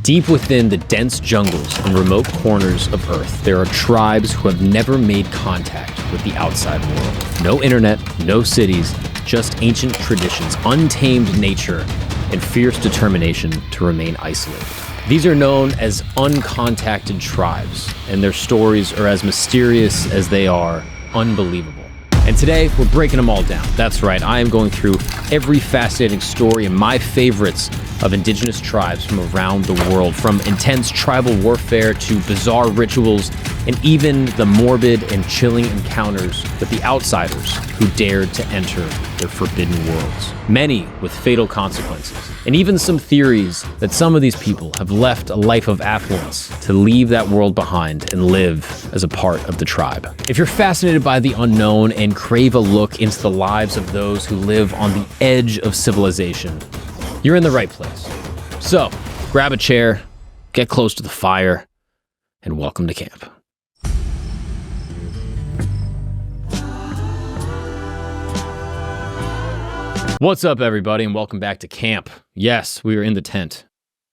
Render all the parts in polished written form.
Deep within the dense jungles and remote corners of Earth, there are tribes who have never made contact with the outside world. No internet, no cities, just ancient traditions, untamed nature, and fierce determination to remain isolated. These are known as uncontacted tribes, and their stories are as mysterious as they are unbelievable. And today, we're breaking them all down. That's right, I am going through every fascinating story and my favorites of indigenous tribes from around the world, from intense tribal warfare to bizarre rituals, and even the morbid and chilling encounters with the outsiders who dared to enter their forbidden worlds. Many with fatal consequences, and even some theories that some of these people have left a life of affluence to leave that world behind and live as a part of the tribe. If you're fascinated by the unknown and crave a look into the lives of those who live on the edge of civilization, you're in the right place. So, grab a chair, get close to the fire, and welcome to camp. What's up, everybody, and welcome back to camp. Yes, we are in the tent.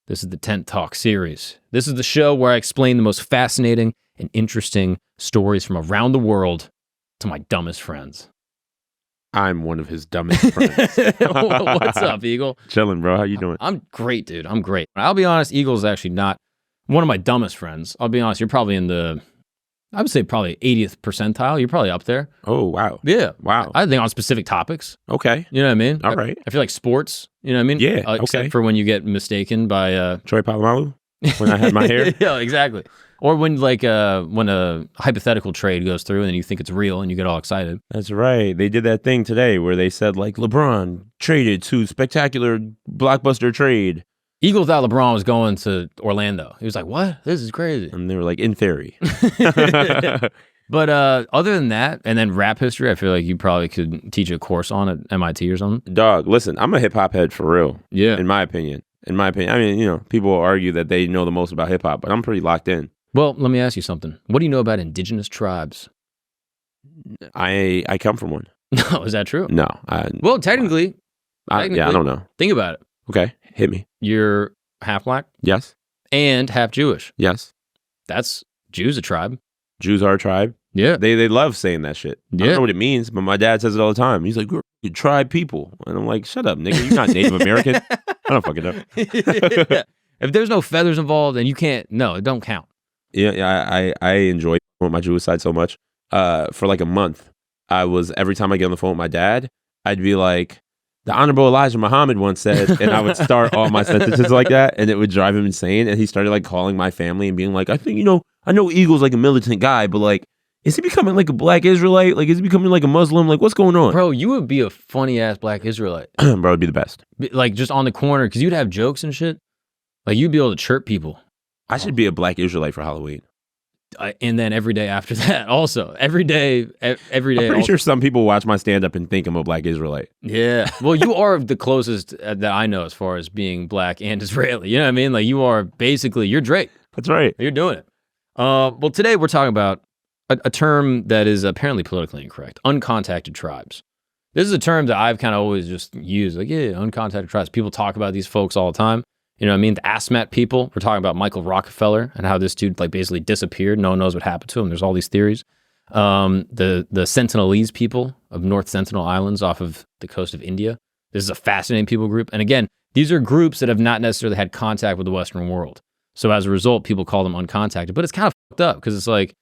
This is the Tent Talk series. This is the show where I explain the most fascinating and interesting stories from around the world to my dumbest friends. I'm one of his dumbest friends. What's up, Eagle? Chilling, bro. How you doing? I'm great, dude. I'm great. I'll be honest, Eagle's actually not one of my dumbest friends. I'll be honest, you're probably in the, I would say probably 80th percentile. You're probably up there. Oh, wow. Yeah. Wow. I think on specific topics. Okay. You know what I mean? All right. I feel like sports, you know what I mean? Yeah, Except okay. for when you get mistaken by... Troy Polamalu? When I had my hair? Yeah, exactly. Or when when a hypothetical trade goes through and then you think it's real and you get all excited. That's right. They did that thing today where they said, like, LeBron traded to spectacular blockbuster trade. Eagle thought LeBron was going to Orlando. He was like, what? This is crazy. And they were like, in theory. But other than that, and then rap history, I feel like you probably could teach a course on at MIT or something. Dog, listen, I'm a hip-hop head for real. Yeah. In my opinion. I mean, you know, people will argue that they know the most about hip-hop, but I'm pretty locked in. Well, let me ask you something. What do you know about indigenous tribes? I come from one. No, is that true? No. Well, technically, I don't know. Think about it. Okay, hit me. You're half black Yes. and half Jewish. Yes. That's Jews a tribe. Jews are a tribe. Yeah. They love saying that shit. Yeah. I don't know what it means, but my dad says it all the time. He's like, "You're tribe people." And I'm like, shut up, nigga. You're not Native American. I don't fucking know. Yeah. If there's no feathers involved, then you can't, no, it don't count. Yeah, I enjoy my Jewish side so much. For like a month, every time I get on the phone with my dad, I'd be like, the Honorable Elijah Muhammad once said, and I would start all my sentences like that, and it would drive him insane. And he started like calling my family and being like, I think, I know Eagle's like a militant guy, but like, is he becoming like a Black Israelite? Like, is he becoming like a Muslim? Like, what's going on? Bro, you would be a funny ass Black Israelite. Bro, it'd be the best. Like just on the corner, because you'd have jokes and shit. Like you'd be able to chirp people. I should be a Black Israelite for Halloween. And then every day after that, also every day. I'm pretty sure some people watch my stand up and think I'm a Black Israelite. Yeah. Well, you are the closest that I know as far as being Black and Israeli. You know what I mean? Like you are basically, you're Drake. That's right. You're doing it. Well, today we're talking about a term that is apparently politically incorrect: uncontacted tribes. This is a term that I've kind of always just used. Like, yeah, uncontacted tribes. People talk about these folks all the time. You know what I mean? The Asmat People. We're talking about Michael Rockefeller and how this dude like basically disappeared. No one knows what happened to him. There's all these theories. The Sentinelese people of North Sentinel Islands off of the coast of India. This is a fascinating people group. And again, these are groups that have not necessarily had contact with the Western world. So as a result, people call them uncontacted. But it's kind of fucked up because it's like,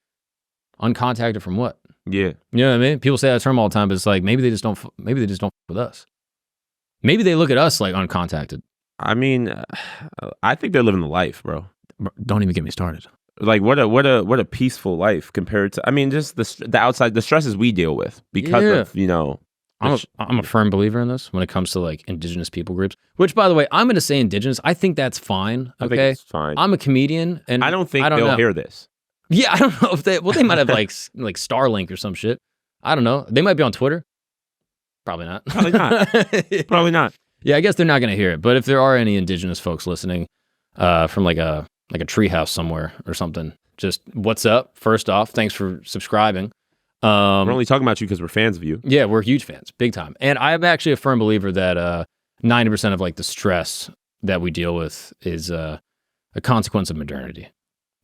uncontacted from what? Yeah. You know what I mean? People say that term all the time, but it's like maybe they just don't fuck with us. Maybe they look at us like uncontacted. I mean, I think they're living the life, bro. Don't even get me started. Like what a peaceful life compared to, I mean, just the outside, the stresses we deal with because of, I'm a firm believer in this when it comes to like indigenous people groups, which by the way, I'm going to say indigenous. I think that's fine. Okay. I think it's fine. I'm a comedian and I don't think they'll hear this. Yeah. I don't know if they might have like Starlink or some shit. I don't know. They might be on Twitter. Probably not. Probably not. Probably not. Yeah, I guess they're not going to hear it. But if there are any indigenous folks listening from like a treehouse somewhere or something, just what's up? First off, thanks for subscribing. We're only talking about you because we're fans of you. Yeah, we're huge fans, big time. And I'm actually a firm believer that 90% of like the stress that we deal with is a consequence of modernity.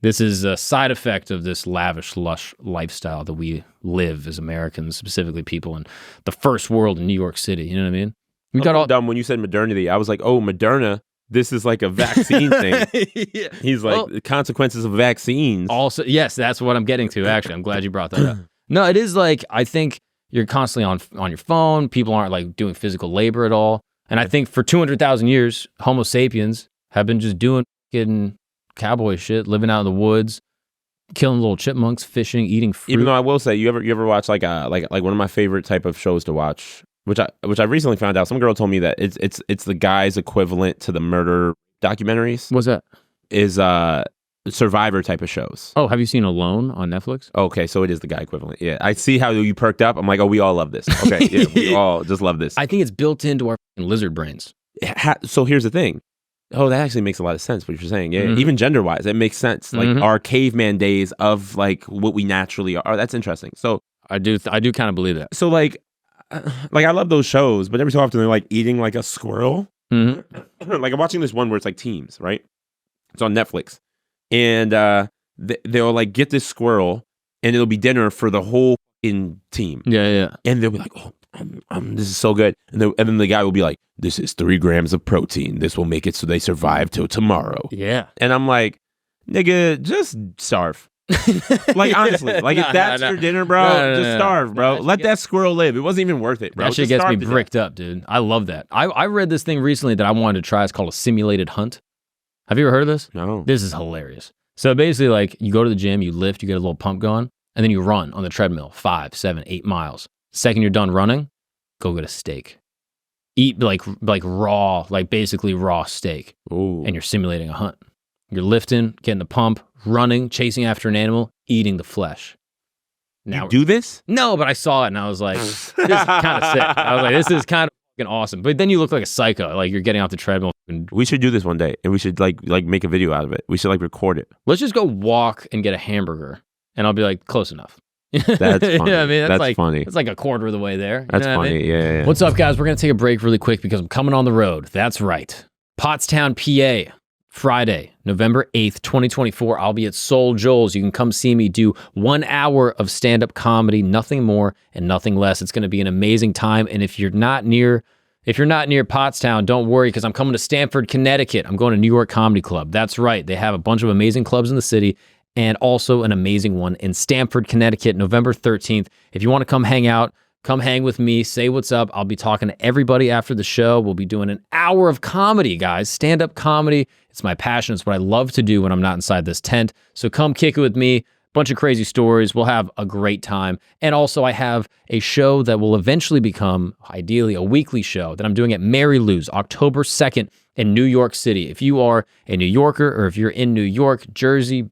This is a side effect of this lavish, lush lifestyle that we live as Americans, specifically people in the first world in New York City. You know what I mean? We got all dumb when you said modernity. I was like, oh, Moderna. This is like a vaccine thing. Yeah. He's like, the consequences of vaccines. Also, yes, that's what I'm getting to, actually. I'm glad you brought that up. No, it is like, I think you're constantly on your phone. People aren't like doing physical labor at all. And I think for 200,000 years, Homo sapiens have been just doing fucking cowboy shit, living out in the woods, killing little chipmunks, fishing, eating fruit. Even though I will say, you ever watch like one of my favorite type of shows to watch, which I recently found out. Some girl told me that it's the guy's equivalent to the murder documentaries. What's that? Is Survivor type of shows. Oh, have you seen Alone on Netflix? Okay, so it is the guy equivalent. Yeah, I see how you perked up. I'm like, oh, we all love this. Okay, yeah, we all just love this. I think it's built into our lizard brains. So here's the thing. Oh, that actually makes a lot of sense, what you're saying. Yeah, even gender-wise, it makes sense. Like our caveman days of like what we naturally are. That's interesting. So I do kind of believe that. So like I love those shows, but every so often they're like eating like a squirrel. Like I'm watching this one where it's like teams, right? It's on Netflix. And they'll like get this squirrel and it'll be dinner for the whole fucking team. Yeah. And they'll be like, oh, this is so good. And then the guy will be like, this is 3 grams of protein. This will make it so they survive till tomorrow. Yeah. And I'm like, nigga, just starve. Like honestly, like if that's your dinner, bro, just starve, bro. Let that squirrel live. It wasn't even worth it, bro. That shit gets me bricked up, dude. I love that. I read this thing recently that I wanted to try. It's called a simulated hunt. Have you ever heard of this? No. This is hilarious. So basically, like, you go to the gym, you lift, you get a little pump going, and then you run on the treadmill 5, 7, 8 miles. Second you're done running, go get a steak. Eat like raw, like basically raw steak. Ooh. And you're simulating a hunt. You're lifting, getting the pump, running, chasing after an animal, eating the flesh. Now, you do this? No, but I saw it and I was like, this is kind of sick. I was like, this is kind of fucking awesome. But then you look like a psycho. Like you're getting off the treadmill. We should do this one day, and we should like make a video out of it. We should like record it. Let's just go walk and get a hamburger, and I'll be like, close enough. That's funny. Yeah, I mean, that's like, funny. It's like a quarter of the way there. That's funny. I mean? Yeah. What's up, guys? We're gonna take a break really quick because I'm coming on the road. That's right, Pottstown, PA. Friday, November 8th, 2024, I'll be at Soul Joel's. You can come see me do 1 hour of stand-up comedy, nothing more and nothing less. It's going to be an amazing time. And if you're not near Pottstown, don't worry, because I'm coming to Stamford, Connecticut. I'm going to New York Comedy Club. That's right. They have a bunch of amazing clubs in the city and also an amazing one in Stamford, Connecticut, November 13th. If you want to come hang out, come hang with me, say what's up. I'll be talking to everybody after the show. We'll be doing an hour of comedy, guys. Stand-up comedy. It's my passion. It's what I love to do when I'm not inside this tent. So come kick it with me. Bunch of crazy stories. We'll have a great time. And also I have a show that will eventually become, ideally, a weekly show that I'm doing at Mary Lou's, October 2nd in New York City. If you are a New Yorker or if you're in New York, Jersey,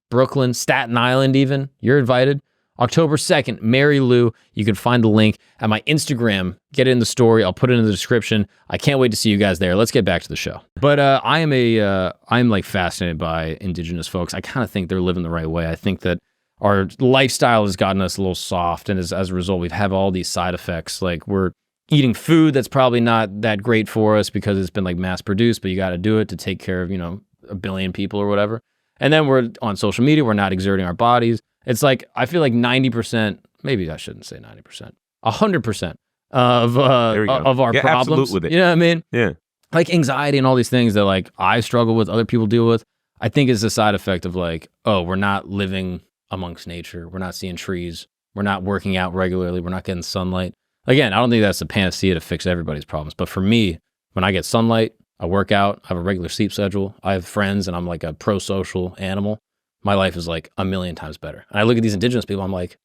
Brooklyn, Staten Island even, you're invited. October 2nd, Mary Lou. You can find the link at my Instagram. Get it in the story. I'll put it in the description. I can't wait to see you guys there. Let's get back to the show. But I'm like fascinated by indigenous folks. I kind of think they're living the right way. I think that our lifestyle has gotten us a little soft, and as a result, we've had all these side effects. Like we're eating food that's probably not that great for us because it's been like mass produced, but you got to do it to take care of, 1 billion people or whatever. And then we're on social media. We're not exerting our bodies. It's like, I feel like 90%, maybe I shouldn't say 90%, 100% of our problems. With it. You know what I mean? Yeah. Like anxiety and all these things that like I struggle with, other people deal with, I think is a side effect of like, oh, we're not living amongst nature. We're not seeing trees. We're not working out regularly. We're not getting sunlight. Again, I don't think that's the panacea to fix everybody's problems. But for me, when I get sunlight, I work out, I have a regular sleep schedule, I have friends, and I'm like a pro-social animal. My life is like a million times better. And I look at these indigenous people, I'm like,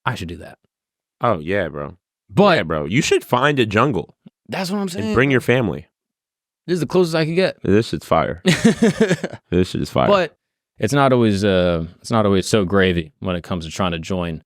I should do that. Oh, yeah, bro. But yeah, bro, you should find a jungle. That's what I'm saying. And bring your family. This is the closest I could get. This shit's fire. This shit is fire. But it's not always so gravy when it comes to trying to join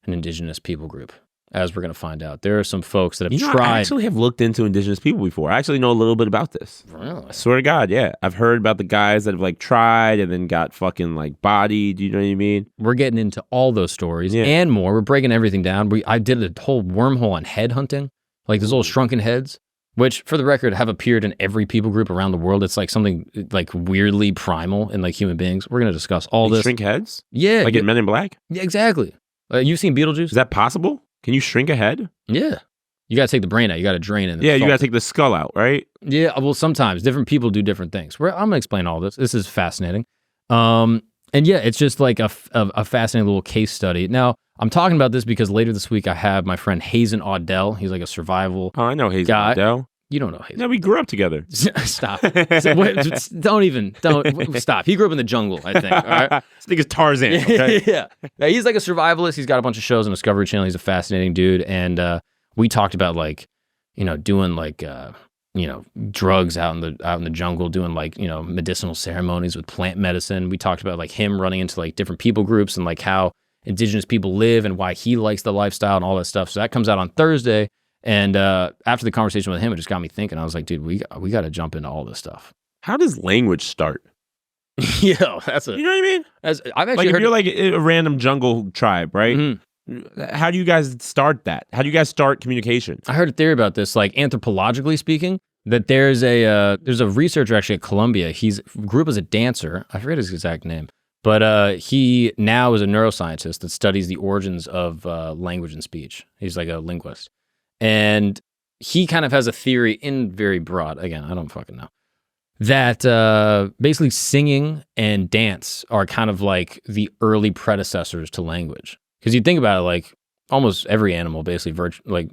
an indigenous people group. As we're going to find out, there are some folks that have tried. I actually have looked into indigenous people before. I actually know a little bit about this. Really? I swear to God, yeah. I've heard about the guys that have like tried and then got fucking like bodied. You know what I mean? We're getting into all those stories and more. We're breaking everything down. I did a whole wormhole on head hunting, like those little shrunken heads. which for the record have appeared in every people group around the world. It's like something like weirdly primal in like human beings. We're going to discuss all this. Shrink heads? Yeah. Like in Men in Black? Yeah, exactly. You've seen Beetlejuice? Is that possible? Can you shrink a head? Yeah. You got to take the brain out. You got to drain it. Yeah, you got to take the skull out, right? Yeah, well, sometimes different people do different things. I'm going to explain all this. This is fascinating. And yeah, it's just like a fascinating little case study. Now, I'm talking about this because later this week I have my friend Hazen Audel. He's like a survival Oh, I know Hazen guy. Audel. You don't know Hazen. No, we grew up together. Stop. Don't stop. He grew up in the jungle, I think. All right? This nigga's Tarzan, okay? Yeah. He's like a survivalist. He's got a bunch of shows on Discovery Channel. He's a fascinating dude. And we talked about like, doing like drugs out in the jungle, doing like, medicinal ceremonies with plant medicine. We talked about like him running into like different people groups and like how indigenous people live and why he likes the lifestyle and all that stuff. So that comes out on Thursday. And after the conversation with him, it just got me thinking. I was like, dude, we got to jump into all this stuff. How does language start? Yeah, that's You know what I mean? I've actually Like if heard you're like a random jungle tribe, right? Mm-hmm. How do you guys start that? How do you guys start communication? I heard a theory about this, like anthropologically speaking, that there's a researcher actually at Columbia. He's grew up as a dancer. I forget his exact name, but he now is a neuroscientist that studies the origins of language and speech. He's like a linguist. And he kind of has a theory in very broad, again, I don't fucking know, that basically singing and dance are kind of like the early predecessors to language. Because you think about it, like almost every animal basically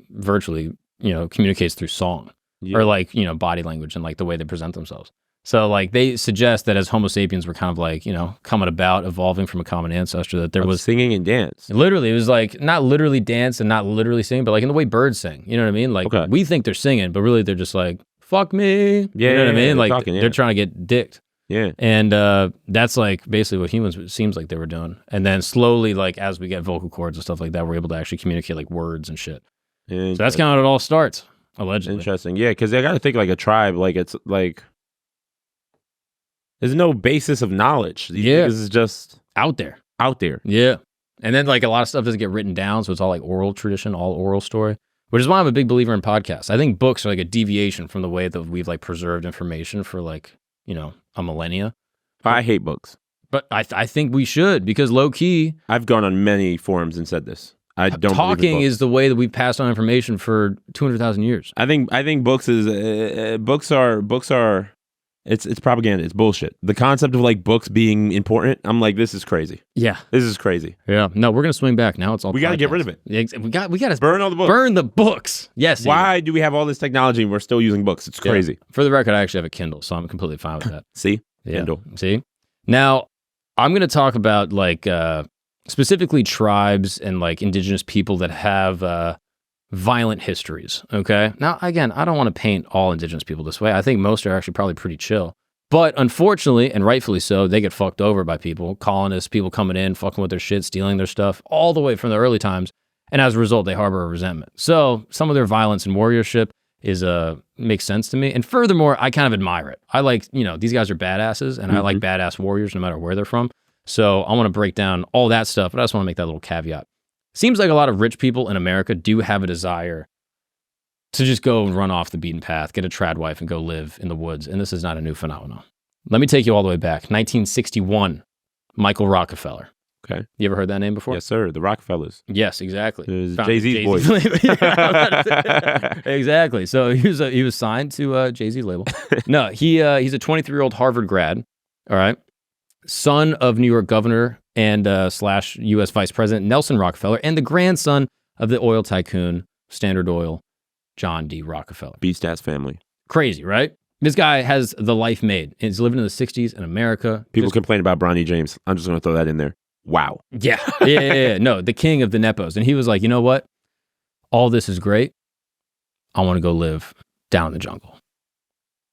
virtually, communicates through song or like, body language and like the way they present themselves. So like they suggest that as Homo sapiens were kind of like, coming about, evolving from a common ancestor, that there was singing and dance. Literally, it was like not literally dance and not literally sing, but like in the way birds sing. You know what I mean? Like we think they're singing, but really they're just like, fuck me. Yeah, you know what I mean? Like talking, they're trying to get dicked. Yeah. And that's like basically what humans seems like they were doing. And then slowly, like as we get vocal cords and stuff like that, we're able to actually communicate like words and shit. So that's kind of how it all starts, allegedly. Interesting. Yeah, because I got to think like a tribe, like it's like there's no basis of knowledge. Yeah. This is just out there. Yeah. And then like a lot of stuff doesn't get written down. So it's all like oral tradition, all oral story, which is why I'm a big believer in podcasts. I think books are like a deviation from the way that we've like preserved information for like, a millennia. I hate books. But I think we should, because low key, I've gone on many forums and said this. I don't talking is the way that we've passed on information for 200,000 years. I think books is books are it's propaganda. It's bullshit. The concept of like books being important, I'm like, this is crazy. Yeah, this is crazy. Yeah, no, we're gonna swing back now. It's all we got to get rid of it. We got to burn all the books. Burn the books. Yes. Why do we have all this technology and we're still using books? It's crazy. Yeah. For the record, I actually have a Kindle, so I'm completely fine with that. See, yeah. Kindle. See, now I'm gonna talk about like specifically tribes and like indigenous people that have violent histories, okay? Now, again, I don't want to paint all indigenous people this way. I think most are actually probably pretty chill. But unfortunately, and rightfully so, they get fucked over by people, colonists, people coming in, fucking with their shit, stealing their stuff, all the way from the early times. And as a result, they harbor a resentment. So some of their violence and warriorship makes sense to me. And furthermore, I kind of admire it. I like, these guys are badasses, and I like badass warriors no matter where they're from. So I want to break down all that stuff, but I just want to make that little caveat. Seems like a lot of rich people in America do have a desire to just go and run off the beaten path, get a trad wife, and go live in the woods. And this is not a new phenomenon. Let me take you all the way back. 1961, Michael Rockefeller. Okay. You ever heard that name before? Yes, sir. The Rockefellers. Yes, exactly. It was Jay-Z's voice. Exactly. So he was signed to Jay-Z label. No, he's a 23-year-old Harvard grad. All right. Son of New York governor and / U.S. Vice President Nelson Rockefeller, and the grandson of the oil tycoon, Standard Oil, John D. Rockefeller. B-Stats family. Crazy, right? This guy has the life made. He's living in the 60s in America. People complain about Bronny James. I'm just going to throw that in there. Wow. Yeah. No, the king of the Nepos. And he was like, you know what? All this is great. I want to go live down in the jungle.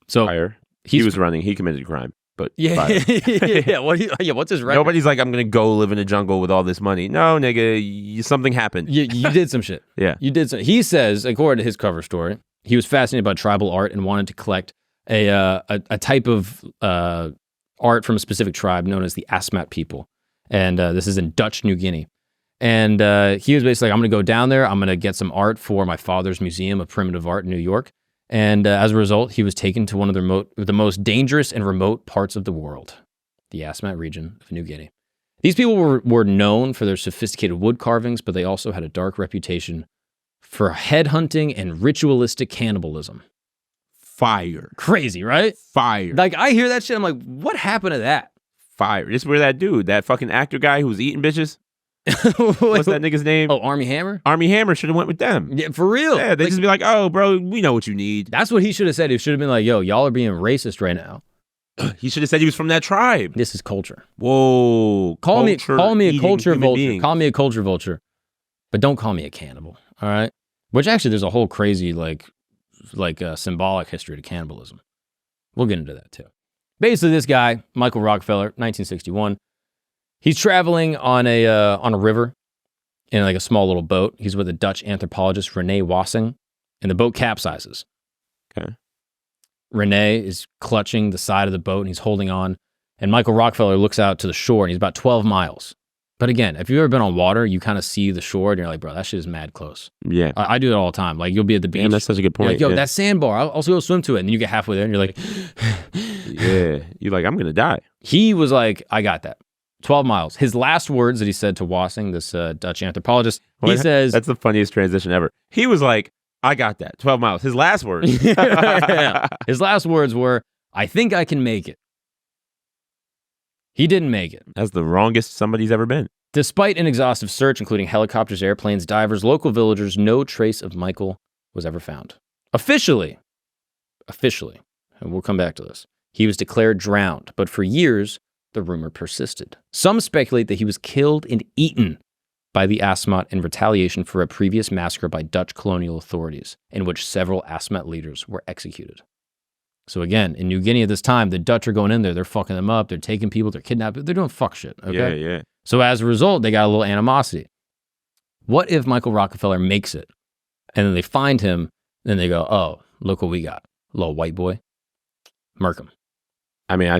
So he was running. He committed a crime. But yeah. What's his record? Nobody's like, I'm going to go live in a jungle with all this money. No, nigga, something happened. You did some shit. Yeah. You did some. He says, according to his cover story, he was fascinated by tribal art and wanted to collect a type of art from a specific tribe known as the Asmat People. And this is in Dutch New Guinea. And he was basically like, I'm going to go down there. I'm going to get some art for my father's museum of primitive art in New York. And as a result, he was taken to one of the most dangerous and remote parts of the world, the Asmat region of New Guinea. These people were known for their sophisticated wood carvings, but they also had a dark reputation for headhunting and ritualistic cannibalism. Fire. Crazy, right? Fire. Like, I hear that shit, I'm like, what happened to that? Fire. This is where that dude, that fucking actor guy who was eating bitches. What's that nigga's name? Oh, Army Hammer? Army Hammer should have went with them. Yeah, for real. Yeah, they just be like, oh, bro, we know what you need. That's what he should have said. He should have been like, yo, y'all are being racist right now. He should have said he was from that tribe. This is culture. Whoa. Call me a culture vulture. Beings. Call me a culture vulture. But don't call me a cannibal. All right? Which actually, there's a whole crazy, symbolic history to cannibalism. We'll get into that too. Basically, this guy, Michael Rockefeller, 1961, he's traveling on a river in like a small little boat. He's with a Dutch anthropologist, Rene Wassing, and the boat capsizes. Okay. Rene is clutching the side of the boat and he's holding on. And Michael Rockefeller looks out to the shore and he's about 12 miles. But again, if you've ever been on water, you kind of see the shore and you're like, bro, that shit is mad close. Yeah. I do it all the time. Like, you'll be at the beach. Damn, that's such a good point. You're like, yo, that sandbar, I'll also go swim to it. And then you get halfway there and you're like, yeah. You're like, I'm going to die. He was like, I got that. 12 miles. His last words that he said to Wassing, this Dutch anthropologist, he says... That's the funniest transition ever. He was like, I got that. 12 miles. His last words. Yeah. His last words were, I think I can make it. He didn't make it. That's the wrongest somebody's ever been. Despite an exhaustive search, including helicopters, airplanes, divers, local villagers, no trace of Michael was ever found. Officially, and we'll come back to this, he was declared drowned, but for years, the rumor persisted. Some speculate that he was killed and eaten by the Asmat in retaliation for a previous massacre by Dutch colonial authorities, in which several Asmat leaders were executed. So again, in New Guinea at this time, the Dutch are going in there, they're fucking them up, they're taking people, they're kidnapping, they're doing fuck shit, okay? Yeah. So as a result, they got a little animosity. What if Michael Rockefeller makes it, and then they find him, then they go, oh, look what we got, little white boy, murk him. I mean, I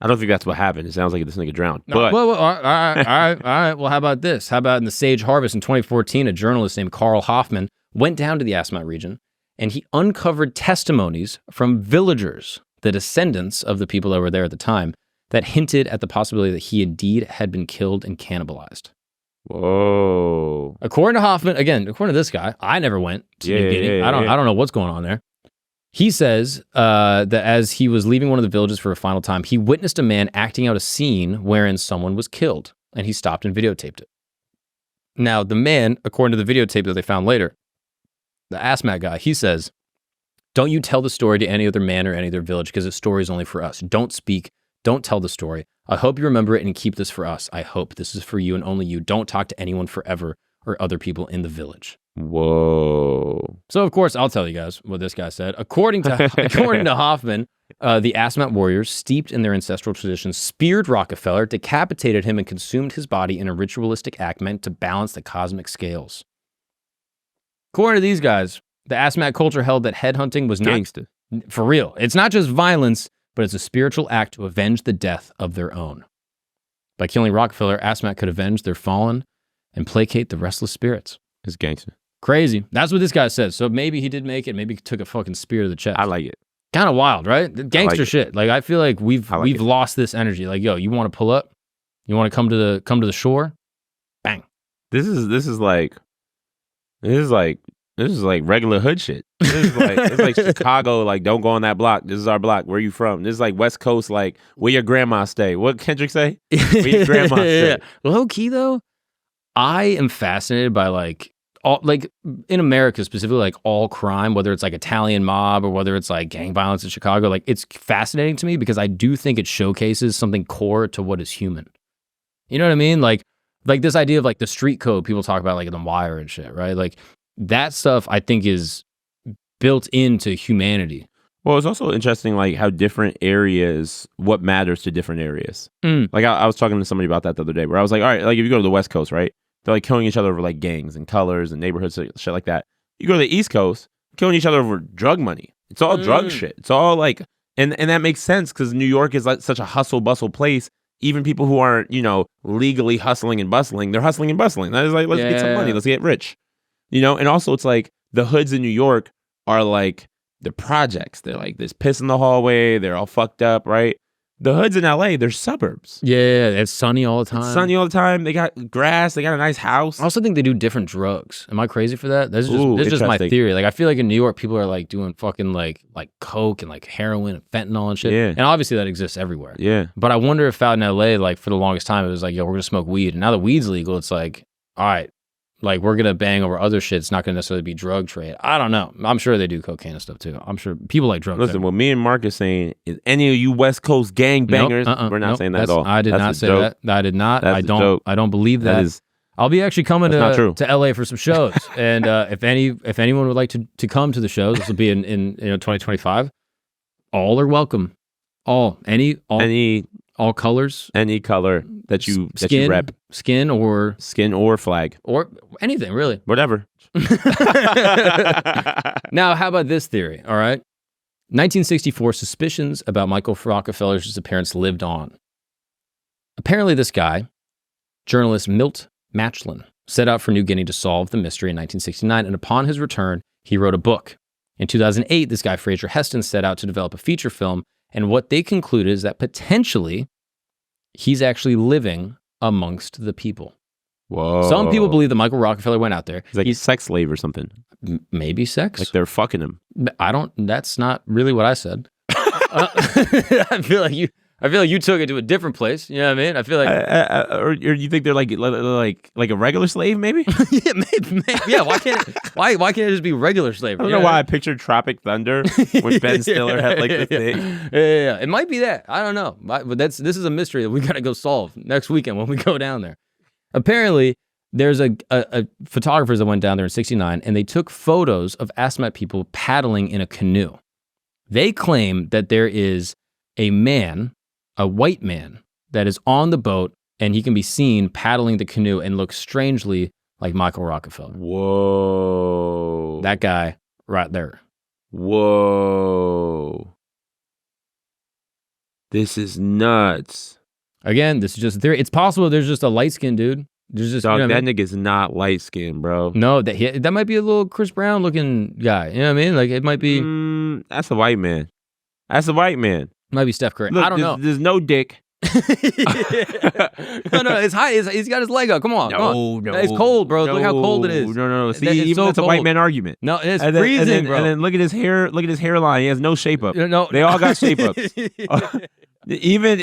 don't think that's what happened. It sounds like this nigga drowned. No, But all right. Well, how about this? How about in the Sage Harvest in 2014, a journalist named Carl Hoffman went down to the Asmat region, and he uncovered testimonies from villagers, the descendants of the people that were there at the time, that hinted at the possibility that he indeed had been killed and cannibalized. Whoa. According to Hoffman, again, according to this guy, I never went to New Guinea. I don't know what's going on there. He says that as he was leaving one of the villages for a final time, he witnessed a man acting out a scene wherein someone was killed, and he stopped and videotaped it. Now, the man, according to the videotape that they found later, the Asmat guy, he says, don't you tell the story to any other man or any other village because the story is only for us. Don't speak. Don't tell the story. I hope you remember it and keep this for us. I hope this is for you and only you. Don't talk to anyone forever or other people in the village. Whoa. So, of course, I'll tell you guys what this guy said. According to Hoffman, the Asmat warriors, steeped in their ancestral traditions, speared Rockefeller, decapitated him, and consumed his body in a ritualistic act meant to balance the cosmic scales. According to these guys, the Asmat culture held that headhunting was not... Gangster. For real. It's not just violence, but it's a spiritual act to avenge the death of their own. By killing Rockefeller, Asmat could avenge their fallen and placate the restless spirits. It's gangster. Crazy. That's what this guy says. So maybe he did make it. Maybe he took a fucking spear to the chest. I like it. Kind of wild, right? Gangster like shit. Like, I feel like we've lost this energy. Like, yo, you want to pull up? You want to come to the shore? Bang. This is like regular hood shit. It's like Chicago, like, don't go on that block. This is our block. Where you from? This is like West Coast, like, where your grandma stay. What Kendrick say? Where your grandma stay. Low key though, I am fascinated by like in America specifically, like all crime, whether it's like Italian mob or whether it's like gang violence in Chicago, like it's fascinating to me because I do think it showcases something core to what is human. You know what I mean? Like this idea of like the street code people talk about, like in The Wire and shit, right? Like that stuff I think is built into humanity. Well, it's also interesting, like how different areas, what matters to different areas. Like I was talking to somebody about that the other day where I was like, all right, like if you go to the West Coast, right? They're like killing each other over like gangs and colors and neighborhoods, shit like that. You go to the East Coast, killing each other over drug money. It's all drug shit. It's all like, and that makes sense because New York is like such a hustle bustle place. Even people who aren't, legally hustling and bustling, they're hustling and bustling. That is like, let's get some money, let's get rich. And also it's like the hoods in New York are like the projects. They're like there's piss in the hallway. They're all fucked up, right? The hoods in LA, they're suburbs. Yeah, it's sunny all the time. It's sunny all the time. They got grass. They got a nice house. I also think they do different drugs. Am I crazy for that? This is just my interesting. theory. Like I feel like in New York, people are like doing fucking like coke and like heroin and fentanyl and shit. Yeah. And obviously that exists everywhere. Yeah. But I wonder if out in LA, like for the longest time, it was like, yo, we're gonna smoke weed. And now that weed's legal, it's like, all right, like we're gonna bang over other shit. It's not gonna necessarily be drug trade. I don't know. I'm sure they do cocaine and stuff too. I'm sure people like drugs. Listen, what me and Mark is saying is any of you West Coast gang bangers, we're not saying that at all. I did not say that. I did not. That's I don't believe that. I'll be actually coming to LA for some shows. And if anyone would like to come to the shows, this will be in 2025. All are welcome. All colors, any color that you rep, skin or flag or anything really, whatever. Now, how about this theory? All right, 1964, suspicions about Michael Rockefeller's disappearance lived on. Apparently, this guy, journalist Milt Matchlin, set out for New Guinea to solve the mystery in 1969, and upon his return, he wrote a book. In 2008, this guy Fraser Heston set out to develop a feature film. And what they concluded is that potentially he's actually living amongst the people. Whoa. Some people believe that Michael Rockefeller went out there. He's like a sex slave or something. Maybe sex. Like they're fucking him. That's not really what I said. I feel like you took it to a different place. You know what I mean? I feel like, or you think they're like a regular slave, maybe? Yeah, maybe. Yeah, why can't it just be regular slavery? I don't know why I pictured Tropic Thunder when Ben Stiller had like the thing. Yeah. It might be that. I don't know. But this is a mystery that we got to go solve next weekend when we go down there. Apparently, there's a photographers that went down there in '69, and they took photos of Asmat people paddling in a canoe. They claim that there is a white man, that is on the boat, and he can be seen paddling the canoe and looks strangely like Michael Rockefeller. Whoa. That guy right there. Whoa. This is nuts. Again, this is just a theory. It's possible there's just a light-skinned dude. There's just Dog, that nigga's not light-skinned, bro. No, that might be a little Chris Brown looking guy. You know what I mean? Like it might be. That's a white man. That's a white man. Might be Steph Curry. Look, I don't know. There's no dick. No, it's high. He's got his leg up. Come on. No. It's cold, bro. Look how cold it is. No. See, even that's a white man argument. No, it's freezing, bro. And then look at his hair. Look at his hairline. He has no shape up. No, they all got shape ups. Even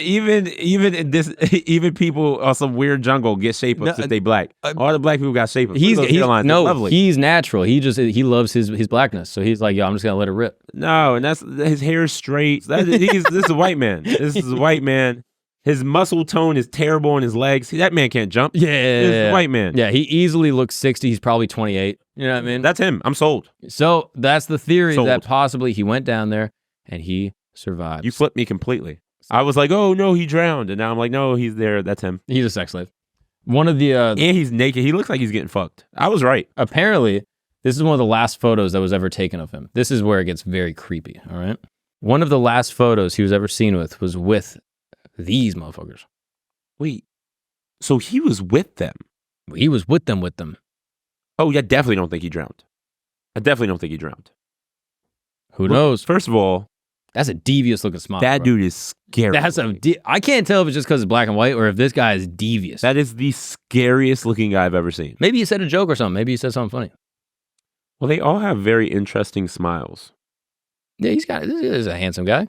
people on some weird jungle get shape ups if they black. All the black people got shape ups. He's natural. He loves his blackness. So he's like, yo, I'm just gonna let it rip. No, and that's his hair is straight. This is a white man. This is a white man. His muscle tone is terrible in his legs. That man can't jump. Yeah. This is a white man. Yeah, he easily looks 60. He's probably 28. You know what I mean? That's him. I'm sold. So that's the theory that possibly he went down there and he survived. You flipped me completely. I was like, oh, no, he drowned. And now I'm like, no, he's there. That's him. He's a sex slave. One of the... and he's naked. He looks like he's getting fucked. I was right. Apparently, this is one of the last photos that was ever taken of him. This is where it gets very creepy, all right? One of the last photos he was ever seen with was with these motherfuckers. Wait, so he was with them? He was with them. Oh, yeah, definitely don't think he drowned. Who knows? First of all, that's a devious looking smile. That dude is scary. I can't tell if it's just because it's black and white or if this guy is devious. That is the scariest looking guy I've ever seen. Maybe he said a joke or something. Maybe he said something funny. Well, they all have very interesting smiles. Yeah, this is a handsome guy.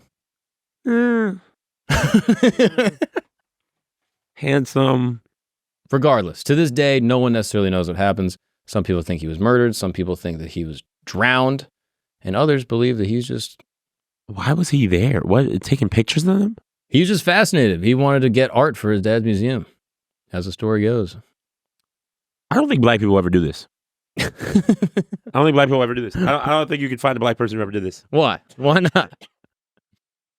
Handsome. Regardless, to this day, no one necessarily knows what happens. Some people think he was murdered. Some people think that he was drowned. And others believe that he's just... Why was he there? What, taking pictures of them? He was just fascinated. He wanted to get art for his dad's museum, as the story goes. I don't think black people ever do this. I don't think you can find a black person who ever did this. Why? Why not?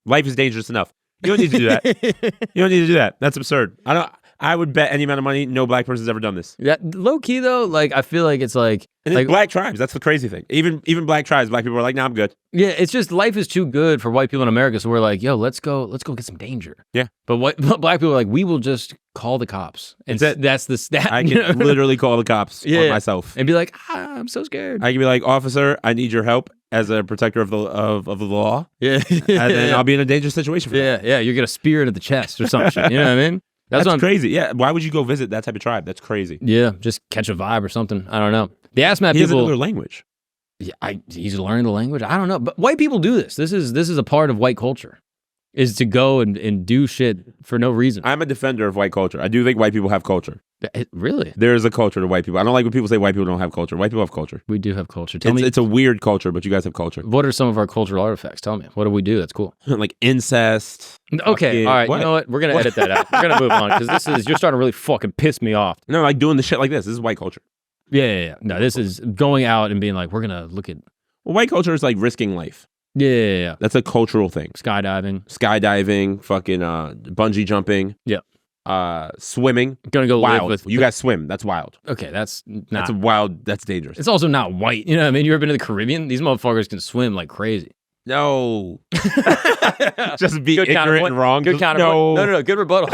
Life is dangerous enough. You don't need to do that. That's absurd. I would bet any amount of money no black person's ever done this. Yeah, low key though, like I feel like it's like, and it's black tribes. That's the crazy thing. Even black tribes, black people are like, nah, I'm good. Yeah, it's just life is too good for white people in America. So we're like, yo, let's go get some danger. Yeah. But black people are like, we will just call the cops. And That's the stat. I can literally call the cops on myself and be like, I'm so scared. I can be like, officer, I need your help as a protector of the law. Yeah. And then I'll be in a dangerous situation for that. Yeah. You're going to spear it at the chest or some shit. You know what I mean? That's crazy. Yeah. Why would you go visit that type of tribe? That's crazy. Yeah. Just catch a vibe or something. I don't know. The Asmat people. He has another language. Yeah, he's learning the language. I don't know. But white people do this. This is a part of white culture. Is to go and do shit for no reason. I'm a defender of white culture. I do think white people have culture. Really? There is a culture to white people. I don't like when people say white people don't have culture. White people have culture. We do have culture. It's a weird culture, but you guys have culture. What are some of our cultural artifacts? Tell me. What do we do that's cool? Like incest. Okay, all right. What? You know what? We're going to edit that out. We're going to move on because you're starting to really fucking piss me off. No, like doing the shit like this. This is white culture. Yeah. No, this is going out and being like, we're going to look at... Well, white culture is like risking life. Yeah. That's a cultural thing. Skydiving, fucking bungee jumping. Yeah. Swimming. Gonna go wild. live with you guys swim. That's wild. Okay, that's wild. That's dangerous. It's also not white. You know what I mean? You ever been to the Caribbean? These motherfuckers can swim like crazy. No. Just be good ignorant and wrong. Good counterpoint. No. Good rebuttal.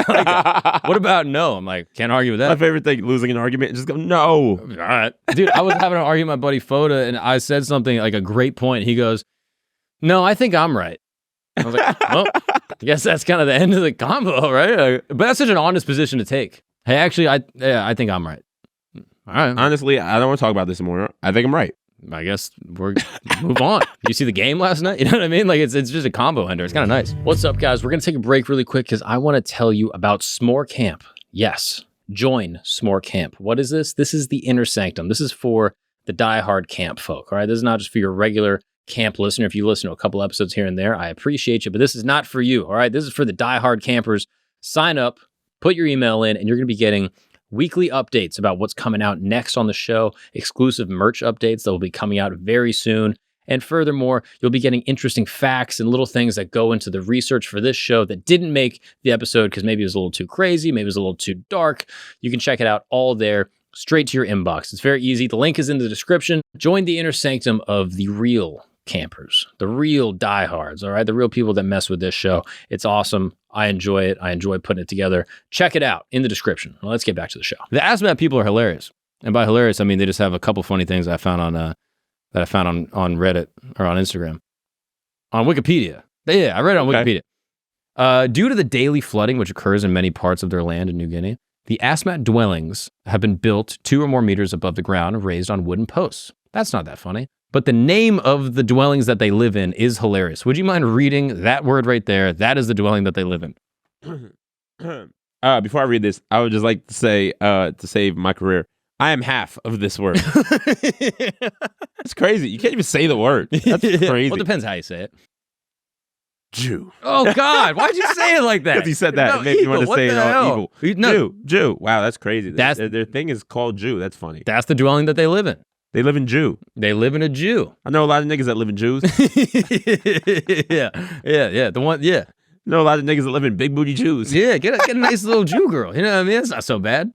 What about no? I'm like, can't argue with that. My favorite thing, losing an argument, just go, no. All right. Dude, I was having an argument with my buddy Foda, and I said something like a great point. He goes, no, I think I'm right. I was like, well, I guess that's kind of the end of the combo, right? But that's such an honest position to take. Hey, actually, I think I'm right. All right. Honestly, I don't want to talk about this anymore. I think I'm right. I guess we're move on. You see the game last night? You know what I mean? Like it's just a combo ender. It's kind of nice. What's up, guys? We're gonna take a break really quick because I want to tell you about S'more Camp. Yes, join S'more Camp. What is this? This is the inner sanctum. This is for the diehard camp folk. All right, this is not just for your regular camp listener. If you listen to a couple episodes here and there, I appreciate you, but this is not for you. All right, this is for the diehard campers. Sign up, put your email in, and you're gonna be getting weekly updates about what's coming out next on the show, exclusive merch updates that will be coming out very soon. And furthermore, you'll be getting interesting facts and little things that go into the research for this show that didn't make the episode because maybe it was a little too crazy, maybe it was a little too dark. You can check it out all there, straight to your inbox. It's very easy. The link is in the description. Join the inner sanctum of the real campers, the real diehards, all right? The real people that mess with this show. It's awesome. I enjoy it. I enjoy putting it together. Check it out in the description. Well, let's get back to the show. The Asmat people are hilarious. And by hilarious, I mean they just have a couple funny things I found on on Reddit or on Instagram. On Wikipedia. Yeah, I read it on Wikipedia. Due to the daily flooding which occurs in many parts of their land in New Guinea, the Asmat dwellings have been built 2 or more meters above the ground and raised on wooden posts. That's not that funny. But the name of the dwellings that they live in is hilarious. Would you mind reading that word right there? That is the dwelling that they live in. Before I read this, I would just like to say, to save my career, I am half of this word. It's crazy. You can't even say the word. That's crazy. Well, it depends how you say it. Jew. Oh, God. Why'd you say it like that? Because he said that. No, it made me want to say it all evil. No. Jew. Wow, that's crazy. Their thing is called Jew. That's funny. That's the dwelling that they live in. They live in Jew. They live in a Jew. I know a lot of niggas that live in Jews. Yeah. The one, yeah. I know a lot of niggas that live in big booty Jews. Yeah, get a nice little Jew girl. You know what I mean? It's not so bad.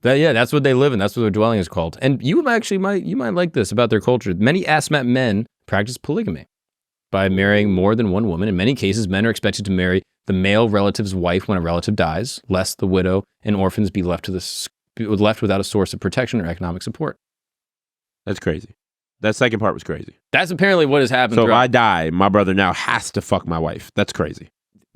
But yeah, that's what they live in. That's what their dwelling is called. And you might like this about their culture. Many Asmat men practice polygamy by marrying more than one woman. In many cases, men are expected to marry the male relative's wife when a relative dies, lest the widow and orphans be left without a source of protection or economic support. That's crazy. That second part was crazy. That's apparently what has happened. So if I die, my brother now has to fuck my wife. That's crazy.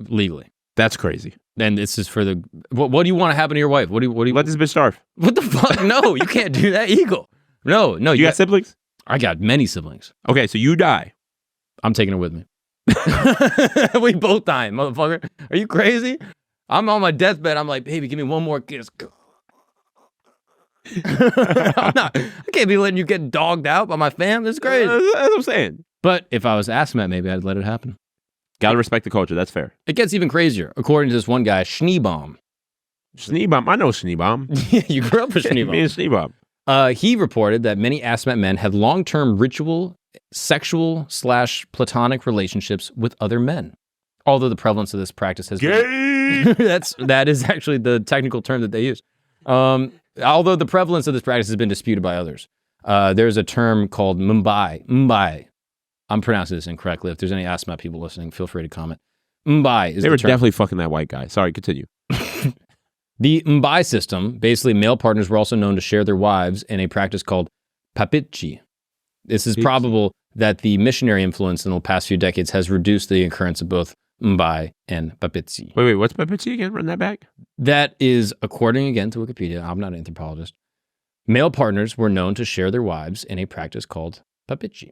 Legally. That's crazy. And this is for the... What do you want to happen to your wife? What do you let this bitch starve? What the fuck? No, you can't do that, Eagle. No. You got siblings? I got many siblings. Okay, so you die. I'm taking her with me. We both die, motherfucker. Are you crazy? I'm on my deathbed. I'm like, baby, give me one more kiss. I can't be letting you get dogged out by my fam. That's crazy. That's what I'm saying. But if I was Asmat, maybe I'd let it happen. Gotta respect the culture. That's fair. It gets even crazier. According to this one guy, Schneebaum. Schneebaum. I know Schneebaum. Yeah, you grew up with Schneebaum. Me and Schneebaum. He reported that many Asmat men had long-term ritual, sexual/platonic relationships with other men. Although the prevalence of this practice has been... that is actually the technical term that they use. Although the prevalence of this practice has been disputed by others. There's a term called Mbai. I'm pronouncing this incorrectly. If there's any Asmat people listening, feel free to comment. Mbai is They were the term. definitely fucking that white guy. Sorry, continue. The Mbai system, basically male partners were also known to share their wives in a practice called papitchi. This is probable that the missionary influence in the past few decades has reduced the occurrence of both Mbai and papitchi. Wait, what's papitchi again? Run that back. That is, according again to Wikipedia, I'm not an anthropologist, male partners were known to share their wives in a practice called papitchi.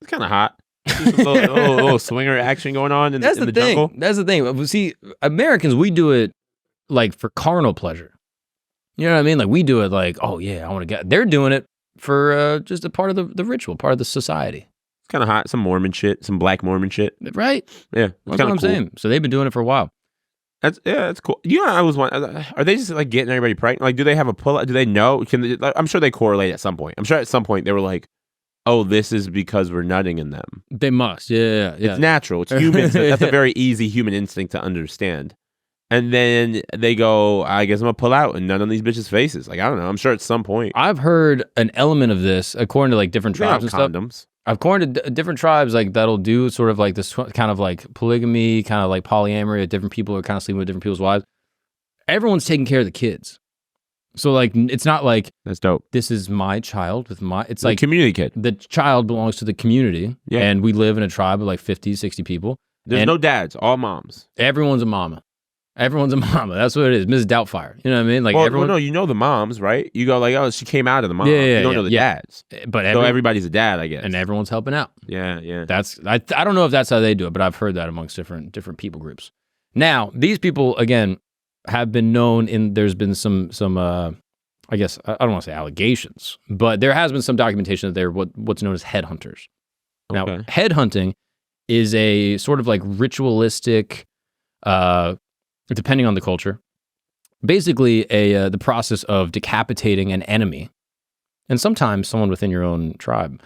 It's kind of hot. Just a little swinger action going on in the jungle. That's the thing. See, Americans, we do it like for carnal pleasure. You know what I mean? Like we do it like, oh yeah, I want to get. They're doing it for just a part of the ritual, part of the society. It's kind of hot. Some Mormon shit, some black Mormon shit. Right? Yeah, that's what I'm saying. So they've been doing it for a while. That's cool. You know, I was wondering, are they just like getting everybody pregnant? Like, do they have a pull? Do they know? I'm sure they correlate at some point. I'm sure at some point they were like, oh, this is because we're nutting in them. They must. Yeah. It's natural. It's human. That's a very easy human instinct to understand. And then they go, I guess I'm going to pull out and nut on these bitches' faces. Like, I don't know. I'm sure at some point. I've heard an element of this, according to like different tribes and condoms. Stuff. According to different tribes, like that'll do sort of like this kind of like polygamy, kind of like polyamory. Different people are kind of sleeping with different people's wives. Everyone's taking care of the kids. So like, it's not like that's dope. This is my child with my. It's like community kid. The child belongs to the community, and we live in a tribe of like 50, 60 people. There's no dads, all moms. Everyone's a mama. Everyone's a mama. That's what it is. Mrs. Doubtfire. You know what I mean? Like everyone. Well, no, you know the moms, right? You go like, oh, she came out of the mom. Yeah, you don't know the dads. But so everybody's a dad, I guess. And everyone's helping out. Yeah. That's I don't know if that's how they do it, but I've heard that amongst different people groups. Now, these people again have been known in. There's been some I guess I don't want to say allegations, but there has been some documentation that they're what's known as headhunters. Now, headhunting is a sort of like ritualistic, depending on the culture, basically the process of decapitating an enemy, and sometimes someone within your own tribe,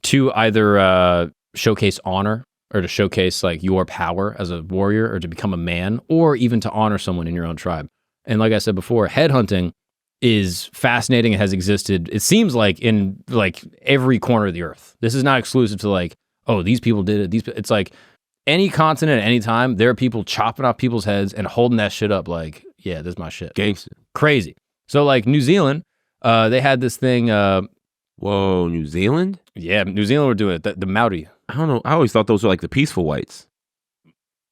to either showcase honor or to showcase like your power as a warrior, or to become a man, or even to honor someone in your own tribe. And like I said before, headhunting is fascinating. It has existed, it seems like, in like every corner of the earth. This is not exclusive to like, oh, these people did it. It's like any continent at any time, there are people chopping off people's heads and holding that shit up like, yeah, this is my shit. Gangster. Crazy. So like New Zealand, they had this thing. Whoa, New Zealand? Yeah, New Zealand were doing it. The Maori. I don't know. I always thought those were like the peaceful whites.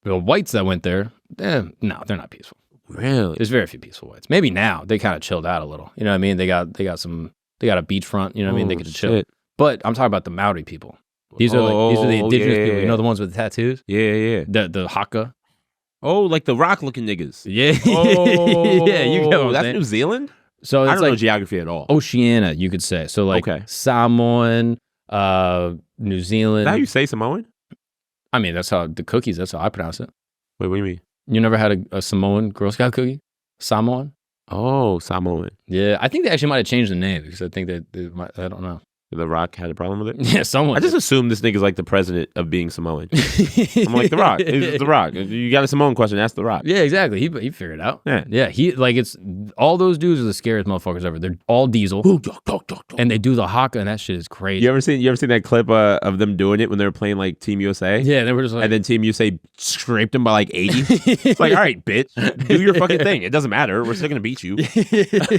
The whites that went there, no, they're not peaceful. Really? There's very few peaceful whites. Maybe now they kind of chilled out a little. You know what I mean? They got a beachfront. You know what I mean? They get to chill. But I'm talking about the Maori people. These are the indigenous people. You know, the ones with the tattoos. Yeah. The haka. Oh, like the rock looking niggas. Yeah. Oh, yeah. You know that's New Zealand. So it's I don't know geography at all. Oceania, you could say. So like Samoan, New Zealand. Is that how you say Samoan? I mean, that's how the cookies. That's how I pronounce it. Wait, what do you mean? You never had a Samoan Girl Scout cookie? Samoan? Oh, Samoan. Yeah, I think they actually might have changed the name because I think I don't know. The Rock had a problem with it? Yeah, someone. I just assumed this nigga's like the president of being Samoan. I'm like, The Rock. It's The Rock. If you got a Samoan question, ask The Rock. Yeah, exactly. He figured it out. Yeah. He like it's all those dudes are the scariest motherfuckers ever. They're all diesel, and they do the haka, and that shit is crazy. You ever seen that clip of them doing it when they were playing like Team USA? Yeah, they were just like, and then Team USA scraped them by like 80. It's like, all right, bitch, do your fucking thing. It doesn't matter. We're still gonna beat you.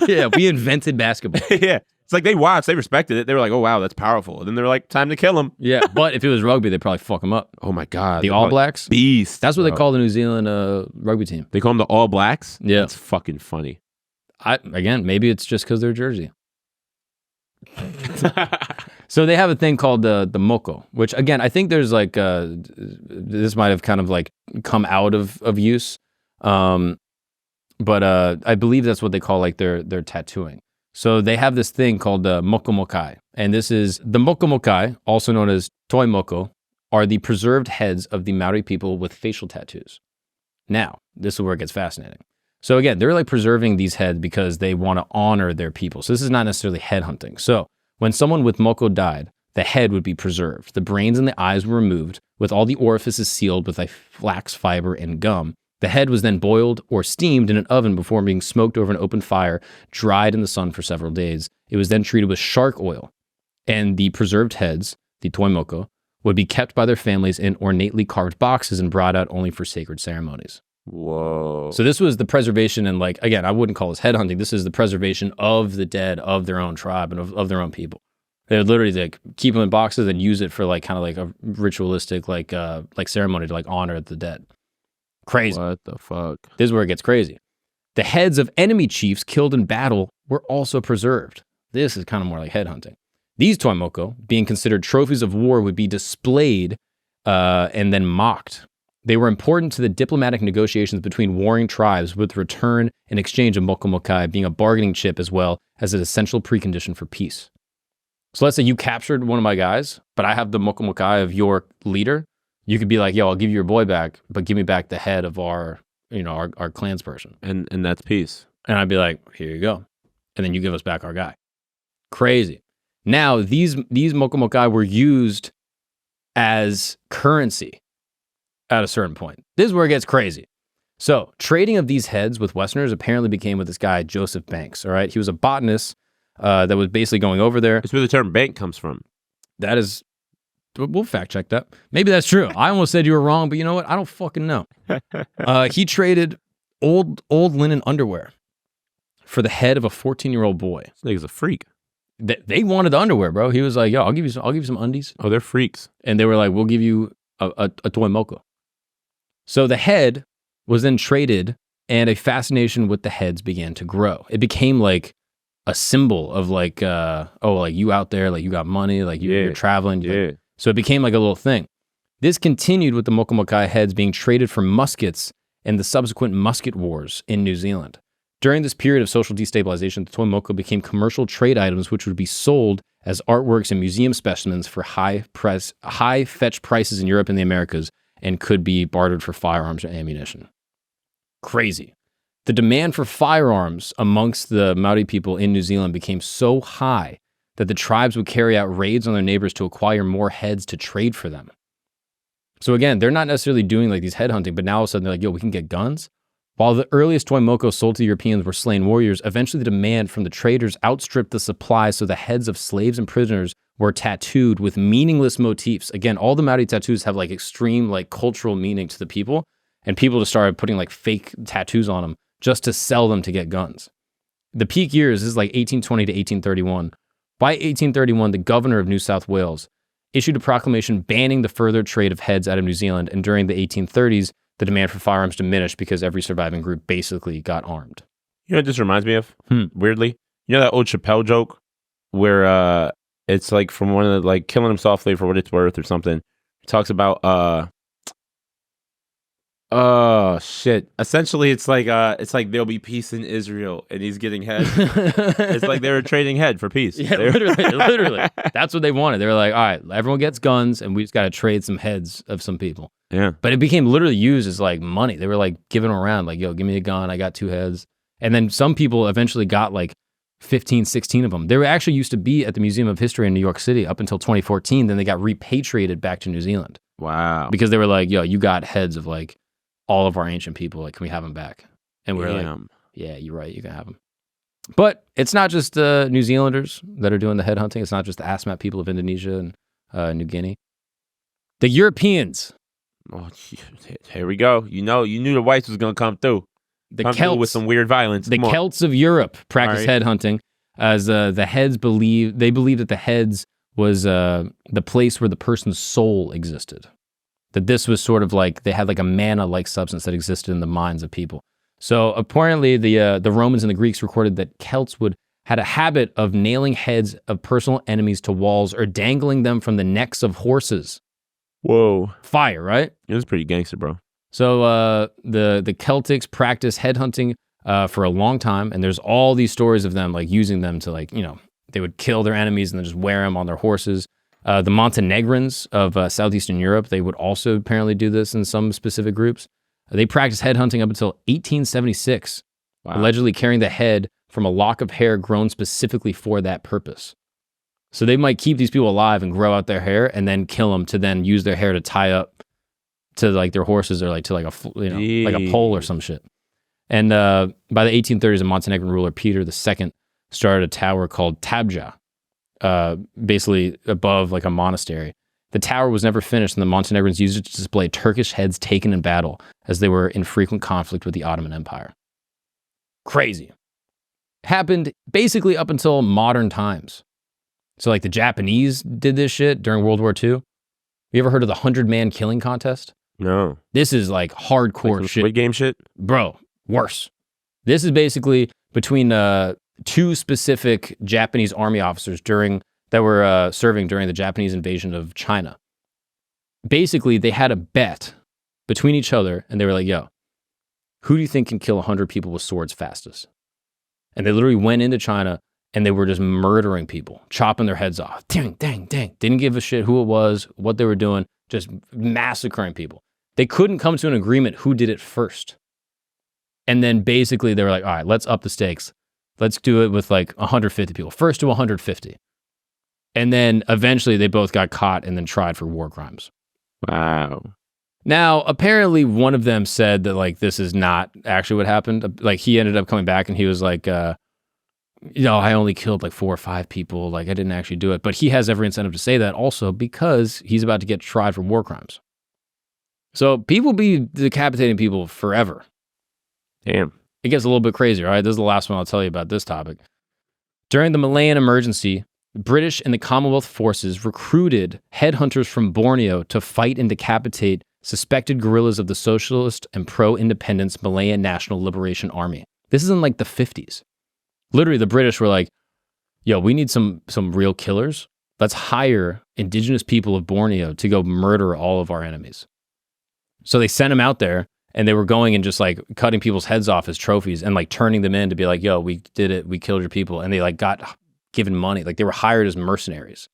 Yeah, we invented basketball. Yeah. It's like they watched, they respected it. They were like, oh, wow, that's powerful. And then they're like, time to kill him. Yeah, but if it was rugby, they'd probably fuck him up. Oh, my God. The All Blacks? Beast. That's what they call the New Zealand rugby team. They call them the All Blacks? Yeah. That's fucking funny. Again, maybe it's just because they're Jersey. So they have a thing called the moko, which, again, I think there's like, this might have kind of like come out of use. But I believe that's what they call like their tattooing. So they have this thing called the moko mokai. And this is the moko mokai, also known as toi moko, are the preserved heads of the Maori people with facial tattoos. Now, this is where it gets fascinating. So again, they're like preserving these heads because they want to honor their people. So this is not necessarily head hunting. So when someone with moko died, the head would be preserved. The brains and the eyes were removed, with all the orifices sealed with a flax fiber and gum. The head was then boiled or steamed in an oven before being smoked over an open fire, dried in the sun for several days. It was then treated with shark oil. And the preserved heads, the toimoko, would be kept by their families in ornately carved boxes and brought out only for sacred ceremonies. Whoa. So this was the preservation, and like, again, I wouldn't call this headhunting. This is the preservation of the dead of their own tribe and of their own people. They would literally like keep them in boxes and use it for like kind of like a ritualistic like ceremony to like honor the dead. Crazy. What the fuck? This is where it gets crazy. The heads of enemy chiefs killed in battle were also preserved. This is kind of more like headhunting. These toimoko, being considered trophies of war, would be displayed and then mocked. They were important to the diplomatic negotiations between warring tribes, with return and exchange of mokomokai being a bargaining chip as well as an essential precondition for peace. So let's say you captured one of my guys, but I have the mokomokai of your leader. You could be like, yo, I'll give you your boy back, but give me back the head of our clansperson. And that's peace. And I'd be like, here you go. And then you give us back our guy. Crazy. Now, these mokomokai were used as currency at a certain point. This is where it gets crazy. So trading of these heads with Westerners apparently became with this guy, Joseph Banks. All right. He was a botanist that was basically going over there. It's where the term bank comes from. That is, we'll fact check that. Maybe that's true. I almost said you were wrong, but you know what? I don't fucking know. He traded old linen underwear for the head of a 14-year-old boy. This nigga's a freak. They wanted the underwear, bro. He was like, yo, I'll give you some undies. Oh, they're freaks. And they were like, we'll give you a toimoko. So the head was then traded, and a fascination with the heads began to grow. It became like a symbol of like, like you out there, like you got money, like you're traveling. Yeah. So it became like a little thing. This continued with the mokomokai heads being traded for muskets and the subsequent musket wars in New Zealand. During this period of social destabilization, the toimoko became commercial trade items which would be sold as artworks and museum specimens for high fetch prices in Europe and the Americas, and could be bartered for firearms or ammunition. Crazy. The demand for firearms amongst the Maori people in New Zealand became so high that the tribes would carry out raids on their neighbors to acquire more heads to trade for them. So again, they're not necessarily doing like these headhunting, but now all of a sudden they're like, yo, we can get guns. While the earliest toimoko sold to Europeans were slain warriors, eventually the demand from the traders outstripped the supply, so the heads of slaves and prisoners were tattooed with meaningless motifs. Again, all the Maori tattoos have like extreme like cultural meaning to the people, and people just started putting like fake tattoos on them just to sell them to get guns. The peak years is like 1820 to 1831. By 1831, the governor of New South Wales issued a proclamation banning the further trade of heads out of New Zealand, and during the 1830s, the demand for firearms diminished because every surviving group basically got armed. You know what this reminds me of? Weirdly? You know that old Chappelle joke where it's like from one of the, like, killing him softly for what it's worth or something. He talks about, oh, shit. Essentially, it's like there'll be peace in Israel, and he's getting head. It's like they were trading head for peace. Yeah, literally. That's what they wanted. They were like, all right, everyone gets guns, and we just got to trade some heads of some people. Yeah. But it became literally used as like money. They were like giving around, like, yo, give me a gun. I got 2 heads. And then some people eventually got like 15, 16 of them. They were actually used to be at the Museum of History in New York City up until 2014. Then they got repatriated back to New Zealand. Wow. Because they were like, yo, you got heads of like all of our ancient people. Like, can we have them back? And we were like, yeah, you're right. You can have them. But it's not just New Zealanders that are doing the headhunting. It's not just the Asmat people of Indonesia and New Guinea. The Europeans. Oh, here we go. You knew the whites was going to come through. The come Celts through with some weird violence. The Celts of Europe practice headhunting, as the heads believe that the heads was the place where the person's soul existed. That this was sort of like they had like a manna-like substance that existed in the minds of people. So apparently the Romans and the Greeks recorded that Celts had a habit of nailing heads of personal enemies to walls or dangling them from the necks of horses. Whoa. Fire, right? It was pretty gangster, bro. So the Celtics practiced headhunting for a long time, and there's all these stories of them like using them to like, they would kill their enemies and then just wear them on their horses. The Montenegrins of Southeastern Europe, they would also apparently do this in some specific groups. They practiced headhunting up until 1876, allegedly carrying the head from a lock of hair grown specifically for that purpose. So they might keep these people alive and grow out their hair and then kill them to then use their hair to tie up to like their horses or like to like like a pole or some shit. And by the 1830s, a Montenegrin ruler, Peter II, started a tower called Tabja, basically above like a monastery. The tower was never finished, and the Montenegrins used it to display Turkish heads taken in battle as they were in frequent conflict with the Ottoman Empire. Crazy. Happened basically up until modern times. So like the Japanese did this shit during World War II. You ever heard of the 100-man killing contest? No. This is like hardcore like shit. Squid Game shit? Bro, worse. This is basically between two specific Japanese army officers that were serving during the Japanese invasion of China. Basically, they had a bet between each other, and they were like, yo, who do you think can kill 100 people with swords fastest? And they literally went into China, and they were just murdering people, chopping their heads off. Dang, dang, dang. Didn't give a shit who it was, what they were doing, just massacring people. They couldn't come to an agreement who did it first. And then basically they were like, all right, let's up the stakes. Let's do it with like 150 people. First to 150. And then eventually they both got caught and then tried for war crimes. Wow. Now, apparently one of them said that like this is not actually what happened. Like he ended up coming back and he was like, I only killed like 4 or 5 people. Like I didn't actually do it. But he has every incentive to say that also because he's about to get tried for war crimes. So people be decapitating people forever. Damn. It gets a little bit crazy, all right? This is the last one I'll tell you about this topic. During the Malayan emergency, British and the Commonwealth forces recruited headhunters from Borneo to fight and decapitate suspected guerrillas of the Socialist and pro-independence Malayan National Liberation Army. This is in like the 50s. Literally, the British were like, yo, we need some real killers. Let's hire indigenous people of Borneo to go murder all of our enemies. So they sent them out there, and they were going and just like cutting people's heads off as trophies and like turning them in to be like, yo, we did it. We killed your people. And they like got given money. Like they were hired as mercenaries.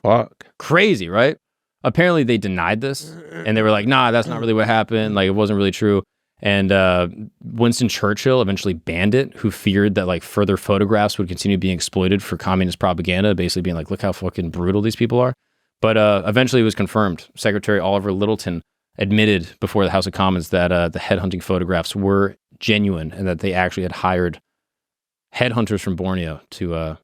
Fuck. Crazy, right? Apparently they denied this and they were like, nah, that's not really what happened. Like it wasn't really true. And Winston Churchill eventually banned it, who feared that like further photographs would continue being exploited for communist propaganda, basically being like, look how fucking brutal these people are. But eventually it was confirmed. Secretary Oliver Littleton admitted before the House of Commons that the headhunting photographs were genuine and that they actually had hired headhunters from Borneo to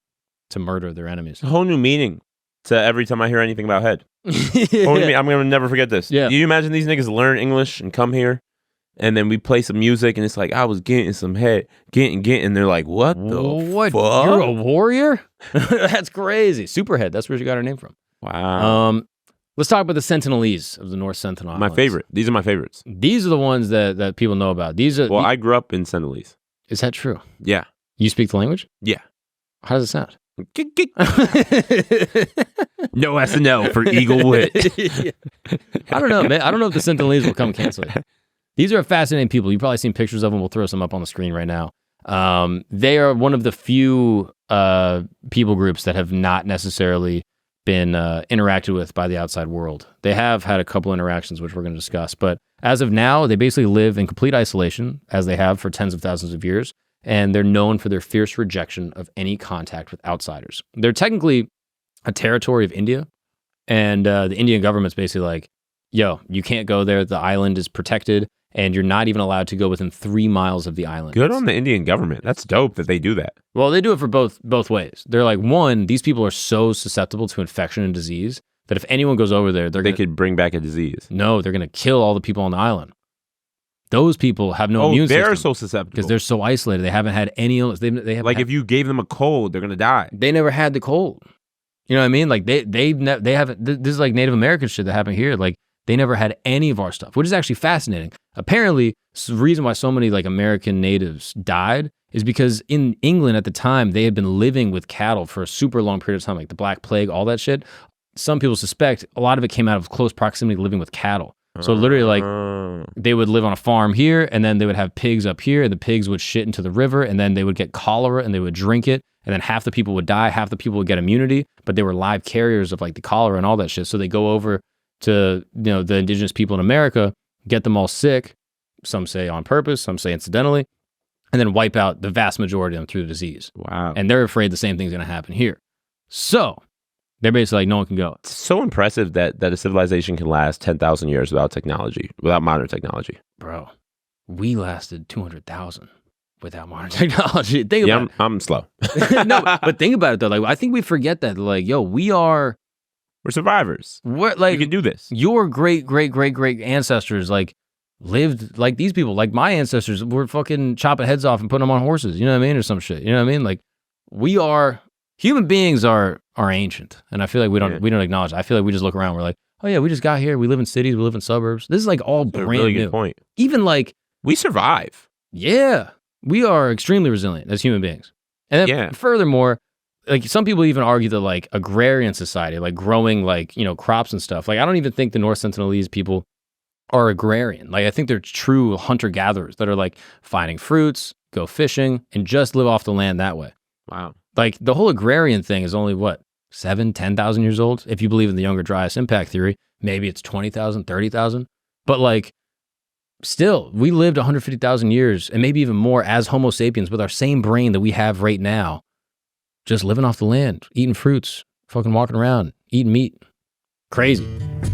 murder their enemies. A whole new meaning to every time I hear anything about head. Whole new I'm going to never forget this. Yeah. Do you imagine these niggas learn English and come here and then we play some music and it's like, I was getting some head, getting. They're like, what the fuck? You're a warrior? That's crazy. Superhead. That's where she got her name from. Wow. Let's talk about the Sentinelese of the North Sentinel Islands. My favorite. These are my favorites. These are the ones that people know about. These are. Well, I grew up in Sentinelese. Is that true? Yeah. You speak the language? Yeah. How does it sound? No SNL for Eagle Witt. I don't know, man. I don't know if the Sentinelese will come cancel it. These are fascinating people. You've probably seen pictures of them. We'll throw some up on the screen right now. They are one of the few people groups that have not necessarily been interacted with by the outside world. They have had a couple interactions, which we're going to discuss. But as of now, they basically live in complete isolation, as they have for tens of thousands of years. And they're known for their fierce rejection of any contact with outsiders. They're technically a territory of India. And the Indian government's basically like, yo, you can't go there. The island is protected. And you're not even allowed to go within 3 miles of the island. Good on the Indian government. That's dope that they do that. Well, they do it for both ways. They're like, one, these people are so susceptible to infection and disease that if anyone goes over there, they could bring back a disease. No, they're going to kill all the people on the island. Those people have no immune system. They're so susceptible. Because they're so isolated. They haven't had any illness. They have like if you gave them a cold, they're going to die. They never had the cold. You know what I mean? Like they haven't, this is like Native American shit that happened here. Like they never had any of our stuff, which is actually fascinating. Apparently, the reason why so many like American natives died is because in England at the time, they had been living with cattle for a super long period of time, like the Black Plague, all that shit. Some people suspect a lot of it came out of close proximity living with cattle. So literally like they would live on a farm here and then they would have pigs up here and the pigs would shit into the river and then they would get cholera and they would drink it. And then half the people would die, half the people would get immunity, but they were live carriers of like the cholera and all that shit. So they go over to, the indigenous people in America, get them all sick. Some say on purpose, some say incidentally, and then wipe out the vast majority of them through the disease. Wow. And they're afraid the same thing's going to happen here. So they're basically like, no one can go. It's so impressive that a civilization can last 10,000 years without technology, without modern technology. Bro, we lasted 200,000 without modern technology. Think about it. I'm slow. No, but think about it though. Like, I think we forget that. Like, yo, we're We're survivors. What, like, we can do this. Your great ancestors like lived like these people. Like my ancestors were fucking chopping heads off and putting them on horses. You know what I mean, or some shit. You know what I mean? Like human beings are ancient, and I feel like we don't acknowledge it. I feel like we just look around. We're like, oh yeah, we just got here. We live in cities. We live in suburbs. This is like all That's brand a really new. good point. Even like we survive. Yeah, we are extremely resilient as human beings. And then furthermore, like some people even argue that like agrarian society, like growing like, crops and stuff. Like I don't even think the North Sentinelese people are agrarian. Like I think they're true hunter-gatherers that are like finding fruits, go fishing, and just live off the land that way. Wow. Like the whole agrarian thing is only what, 10,000 years old? If you believe in the Younger Dryas impact theory, maybe it's 20,000, 30,000. But like still, we lived 150,000 years and maybe even more as Homo sapiens with our same brain that we have right now. Just living off the land, eating fruits, fucking walking around, eating meat. Crazy.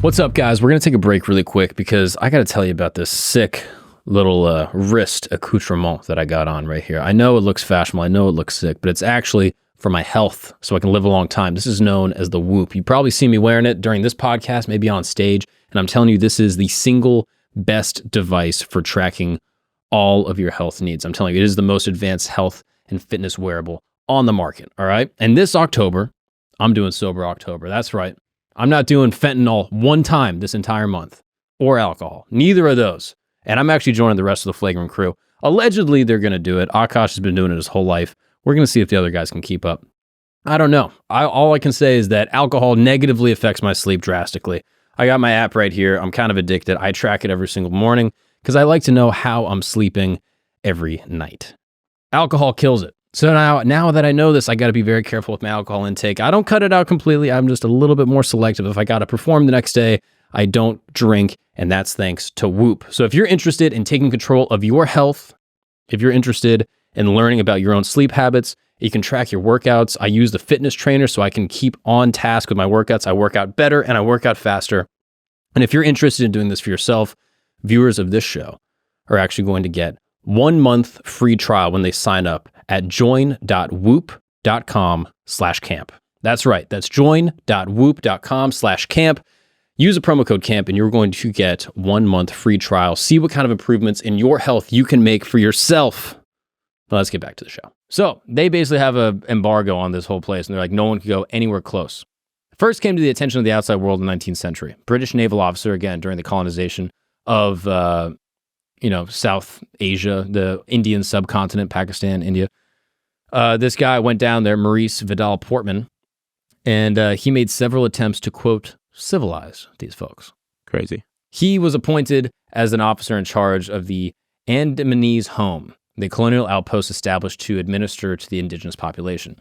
What's up, guys? We're going to take a break really quick because I got to tell you about this sick little wrist accoutrement that I got on right here. I know it looks fashionable. I know it looks sick, but it's actually for my health so I can live a long time. This is known as the Whoop. You probably see me wearing it during this podcast, maybe on stage. And I'm telling you, this is the single best device for tracking all of your health needs. I'm telling you, it is the most advanced health and fitness wearable on the market, all right? And this October, I'm doing Sober October. That's right. I'm not doing fentanyl one time this entire month or alcohol. Neither of those. And I'm actually joining the rest of the Flagrant crew. Allegedly, they're going to do it. Akash has been doing it his whole life. We're going to see if the other guys can keep up. I don't know. All I can say is that alcohol negatively affects my sleep drastically. I got my app right here. I'm kind of addicted. I track it every single morning because I like to know how I'm sleeping every night. Alcohol kills it. So now that I know this, I got to be very careful with my alcohol intake. I don't cut it out completely. I'm just a little bit more selective. If I got to perform the next day, I don't drink, and that's thanks to Whoop. So if you're interested in taking control of your health, if you're interested in learning about your own sleep habits, you can track your workouts. I use the fitness trainer so I can keep on task with my workouts. I work out better and I work out faster. And if you're interested in doing this for yourself, viewers of this show are actually going to get 1 month free trial when they sign up at join.whoop.com/camp. That's right. That's join.whoop.com/camp. Use a promo code CAMP and you're going to get 1 month free trial. See what kind of improvements in your health you can make for yourself. Well, let's get back to the show. So they basically have an embargo on this whole place and they're like, no one can go anywhere close. First came to the attention of the outside world in the 19th century. British naval officer, again, during the colonization of South Asia, the Indian subcontinent, Pakistan, India. This guy went down there, Maurice Vidal Portman, and he made several attempts to, quote, civilize these folks. Crazy. He was appointed as an officer in charge of the Sentinelese home, the colonial outpost established to administer to the indigenous population.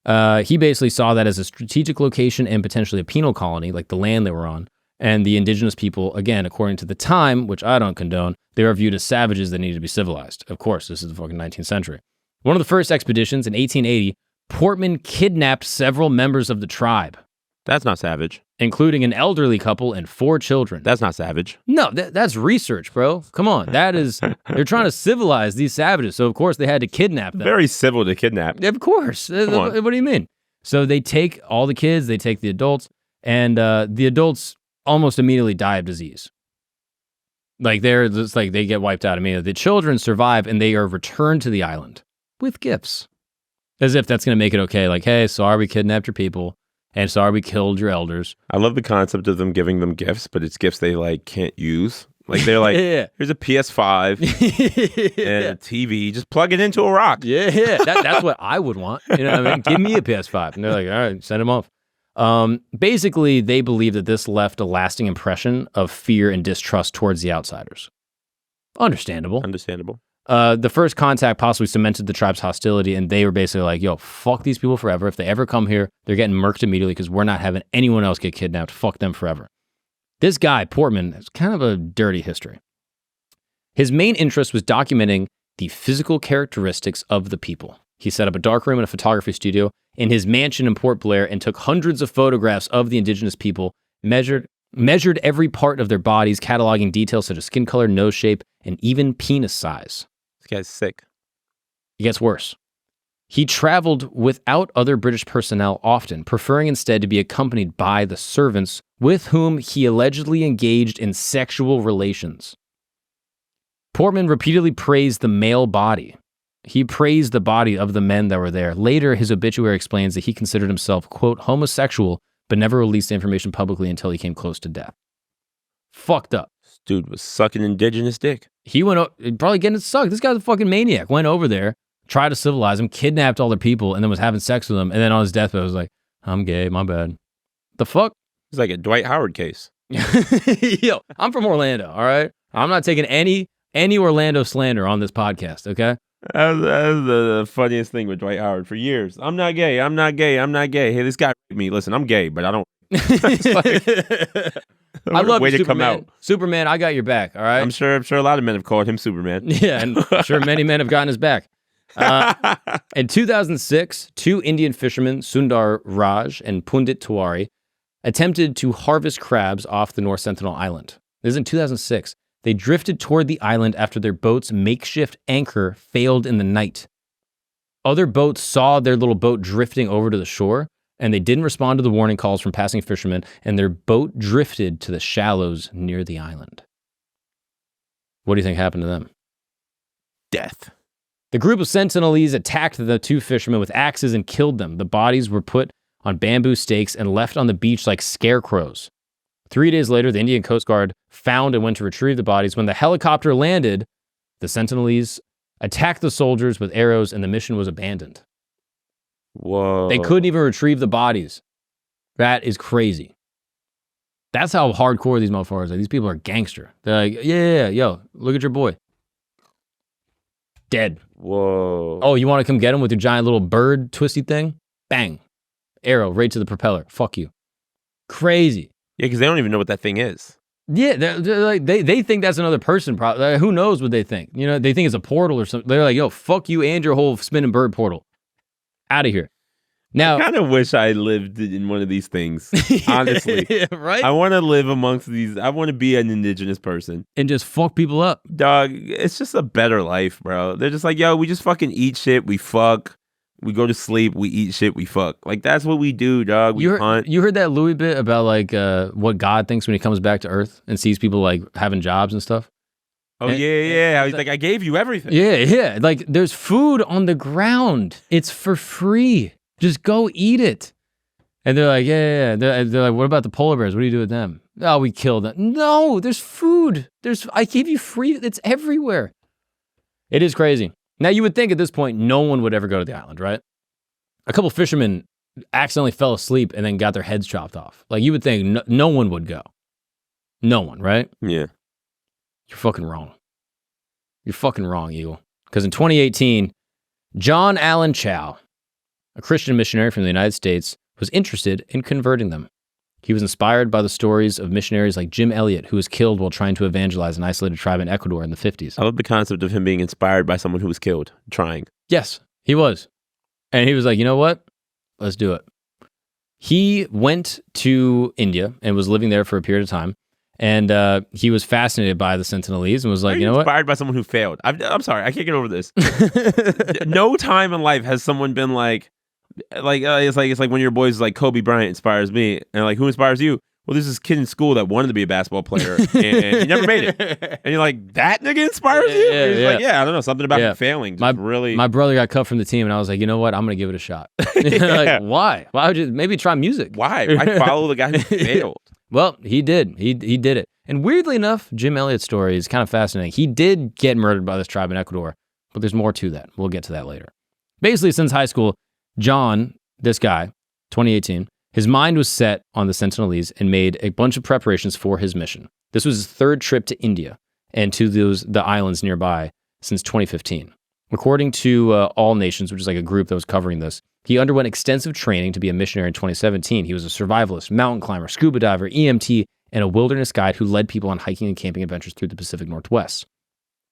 He basically saw that as a strategic location and potentially a penal colony, like the land they were on. And the indigenous people, again, according to the time, which I don't condone, they are viewed as savages that need to be civilized. Of course, this is the fucking 19th century. One of the first expeditions in 1880, Portman kidnapped several members of the tribe. That's not savage. Including an elderly couple and 4 children. That's not savage. No, that's research, bro. Come on. That is, they're trying to civilize these savages. So, of course, they had to kidnap them. Very civil to kidnap. Of course. What do you mean? So they take all the kids, they take the adults, and the adults almost immediately die of disease. Like they get wiped out immediately. The children survive and they are returned to the island with gifts. As if that's going to make it okay. Like, hey, sorry we kidnapped your people. And sorry we killed your elders. I love the concept of them giving them gifts, but it's gifts they like can't use. Like they're like, here's a PS5 and a TV. Just plug it into a rock. Yeah. That's what I would want. You know what I mean? Give me a PS5. And they're like, all right, send them off. Basically, they believe that this left a lasting impression of fear and distrust towards the outsiders. Understandable. The first contact possibly cemented the tribe's hostility, and they were basically like, yo, fuck these people forever. If they ever come here, they're getting murked immediately because we're not having anyone else get kidnapped. Fuck them forever. This guy, Portman, has kind of a dirty history. His main interest was documenting the physical characteristics of the people. He set up a darkroom and a photography studio in his mansion in Port Blair and took hundreds of photographs of the indigenous people, measured every part of their bodies, cataloging details such as skin color, nose shape, and even penis size. This guy's sick. It gets worse. He traveled without other British personnel often, preferring instead to be accompanied by the servants with whom he allegedly engaged in sexual relations. Portman repeatedly praised the male body. He praised the body of the men that were there. Later, his obituary explains that he considered himself, quote, homosexual, but never released the information publicly until he came close to death. Fucked up. This dude was sucking indigenous dick. He went, probably getting it sucked. This guy's a fucking maniac. Went over there, tried to civilize them, kidnapped all their people, and then was having sex with them. And then on his deathbed was like, I'm gay, my bad. The fuck? It's like a Dwight Howard case. Yo, I'm from Orlando, all right? I'm not taking any Orlando slander on this podcast, okay? That was the funniest thing with Dwight Howard for years. I'm not gay. I'm not gay. I'm not gay. Hey, this guy raped me. Listen, I'm gay, but I don't. I love way you, to Superman. come out. Superman, I got your back, all right? I'm sure a lot of men have called him Superman. Yeah, and I'm sure many men have gotten his back. In 2006, 2 Indian fishermen, Sundar Raj and Pundit Tiwari, attempted to harvest crabs off the North Sentinel Island. This is in 2006. They drifted toward the island after their boat's makeshift anchor failed in the night. Other boats saw their little boat drifting over to the shore, and they didn't respond to the warning calls from passing fishermen, and their boat drifted to the shallows near the island. What do you think happened to them? Death. The group of Sentinelese attacked the 2 fishermen with axes and killed them. The bodies were put on bamboo stakes and left on the beach like scarecrows. 3 days later, the Indian Coast Guard found and went to retrieve the bodies. When the helicopter landed, the Sentinelese attacked the soldiers with arrows, and the mission was abandoned. Whoa. They couldn't even retrieve the bodies. That is crazy. That's how hardcore these motherfuckers are. These people are gangster. They're like, yeah, yo, look at your boy. Dead. Whoa. Oh, you want to come get him with your giant little bird twisty thing? Bang. Arrow right to the propeller. Fuck you. Crazy. Yeah, because they don't even know what that thing is. Yeah, they're like, they think that's another person. Like, who knows what they think? You know, they think it's a portal or something. They're like, yo, fuck you and your whole spinning bird portal. Out of here. Now, I kind of wish I lived in one of these things, honestly. Yeah, right? I want to live amongst these. I want to be an indigenous person. And just fuck people up. Dog, it's just a better life, bro. They're just like, yo, we just fucking eat shit, we fuck. We go to sleep, we eat shit, we fuck. Like, that's what we do, dog. We hunt. You heard that Louis bit about, like, what God thinks when he comes back to Earth and sees people, like, having jobs and stuff? Oh, yeah. He's like, I gave you everything. Yeah. Like, there's food on the ground. It's for free. Just go eat it. And they're like, yeah. They're like, what about the polar bears? What do you do with them? Oh, we killed them. No, there's food. I gave you free. It's everywhere. It is crazy. Now, you would think at this point, no one would ever go to the island, right? A couple fishermen accidentally fell asleep and then got their heads chopped off. Like, you would think no one would go. No one, right? Yeah. You're fucking wrong. You're fucking wrong, Eagle. Because in 2018, John Allen Chow, a Christian missionary from the United States, was interested in converting them. He was inspired by the stories of missionaries like Jim Elliot, who was killed while trying to evangelize an isolated tribe in Ecuador in the 50s. I love the concept of him being inspired by someone who was killed, trying. Yes, he was. And he was like, you know what? Let's do it. He went to India and was living there for a period of time. And he was fascinated by the Sentinelese and was like, you know what? Inspired by someone who failed. I'm sorry, I can't get over this. No time in life has someone been like it's like when your boys like Kobe Bryant inspires me, and like, who inspires you? Well, there's this kid in school that wanted to be a basketball player and he never made it. And you're like, that nigga inspires you? He's like, I don't know, something about him failing. My brother got cut from the team, and I was like, you know what? I'm gonna give it a shot. Like, why? Why would you maybe try music? Why? Why follow the guy who failed? Well, he did. He did it. And weirdly enough, Jim Elliott's story is kind of fascinating. He did get murdered by this tribe in Ecuador, but there's more to that. We'll get to that later. Basically, since high school, John, this guy, 2018, his mind was set on the Sentinelese and made a bunch of preparations for his mission. This was his 3rd trip to India and to the islands nearby since 2015. According to All Nations, which is like a group that was covering this, he underwent extensive training to be a missionary in 2017. He was a survivalist, mountain climber, scuba diver, EMT, and a wilderness guide who led people on hiking and camping adventures through the Pacific Northwest.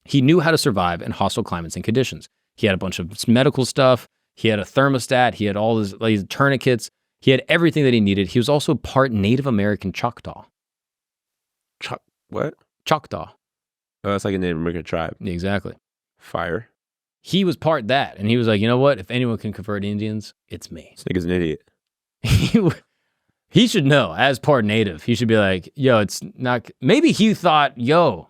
He knew how to survive in hostile climates and conditions. He had a bunch of medical stuff. He had a thermostat. He had all his tourniquets. He had everything that he needed. He was also part Native American Choctaw. What? Choctaw. Oh, that's like a Native American tribe. Exactly. Fire. he was part that. And he was like, you know what? If anyone can convert Indians, it's me. This nigga's an idiot. He should know, as part native. He should be like, yo, it's not... Maybe he thought, yo,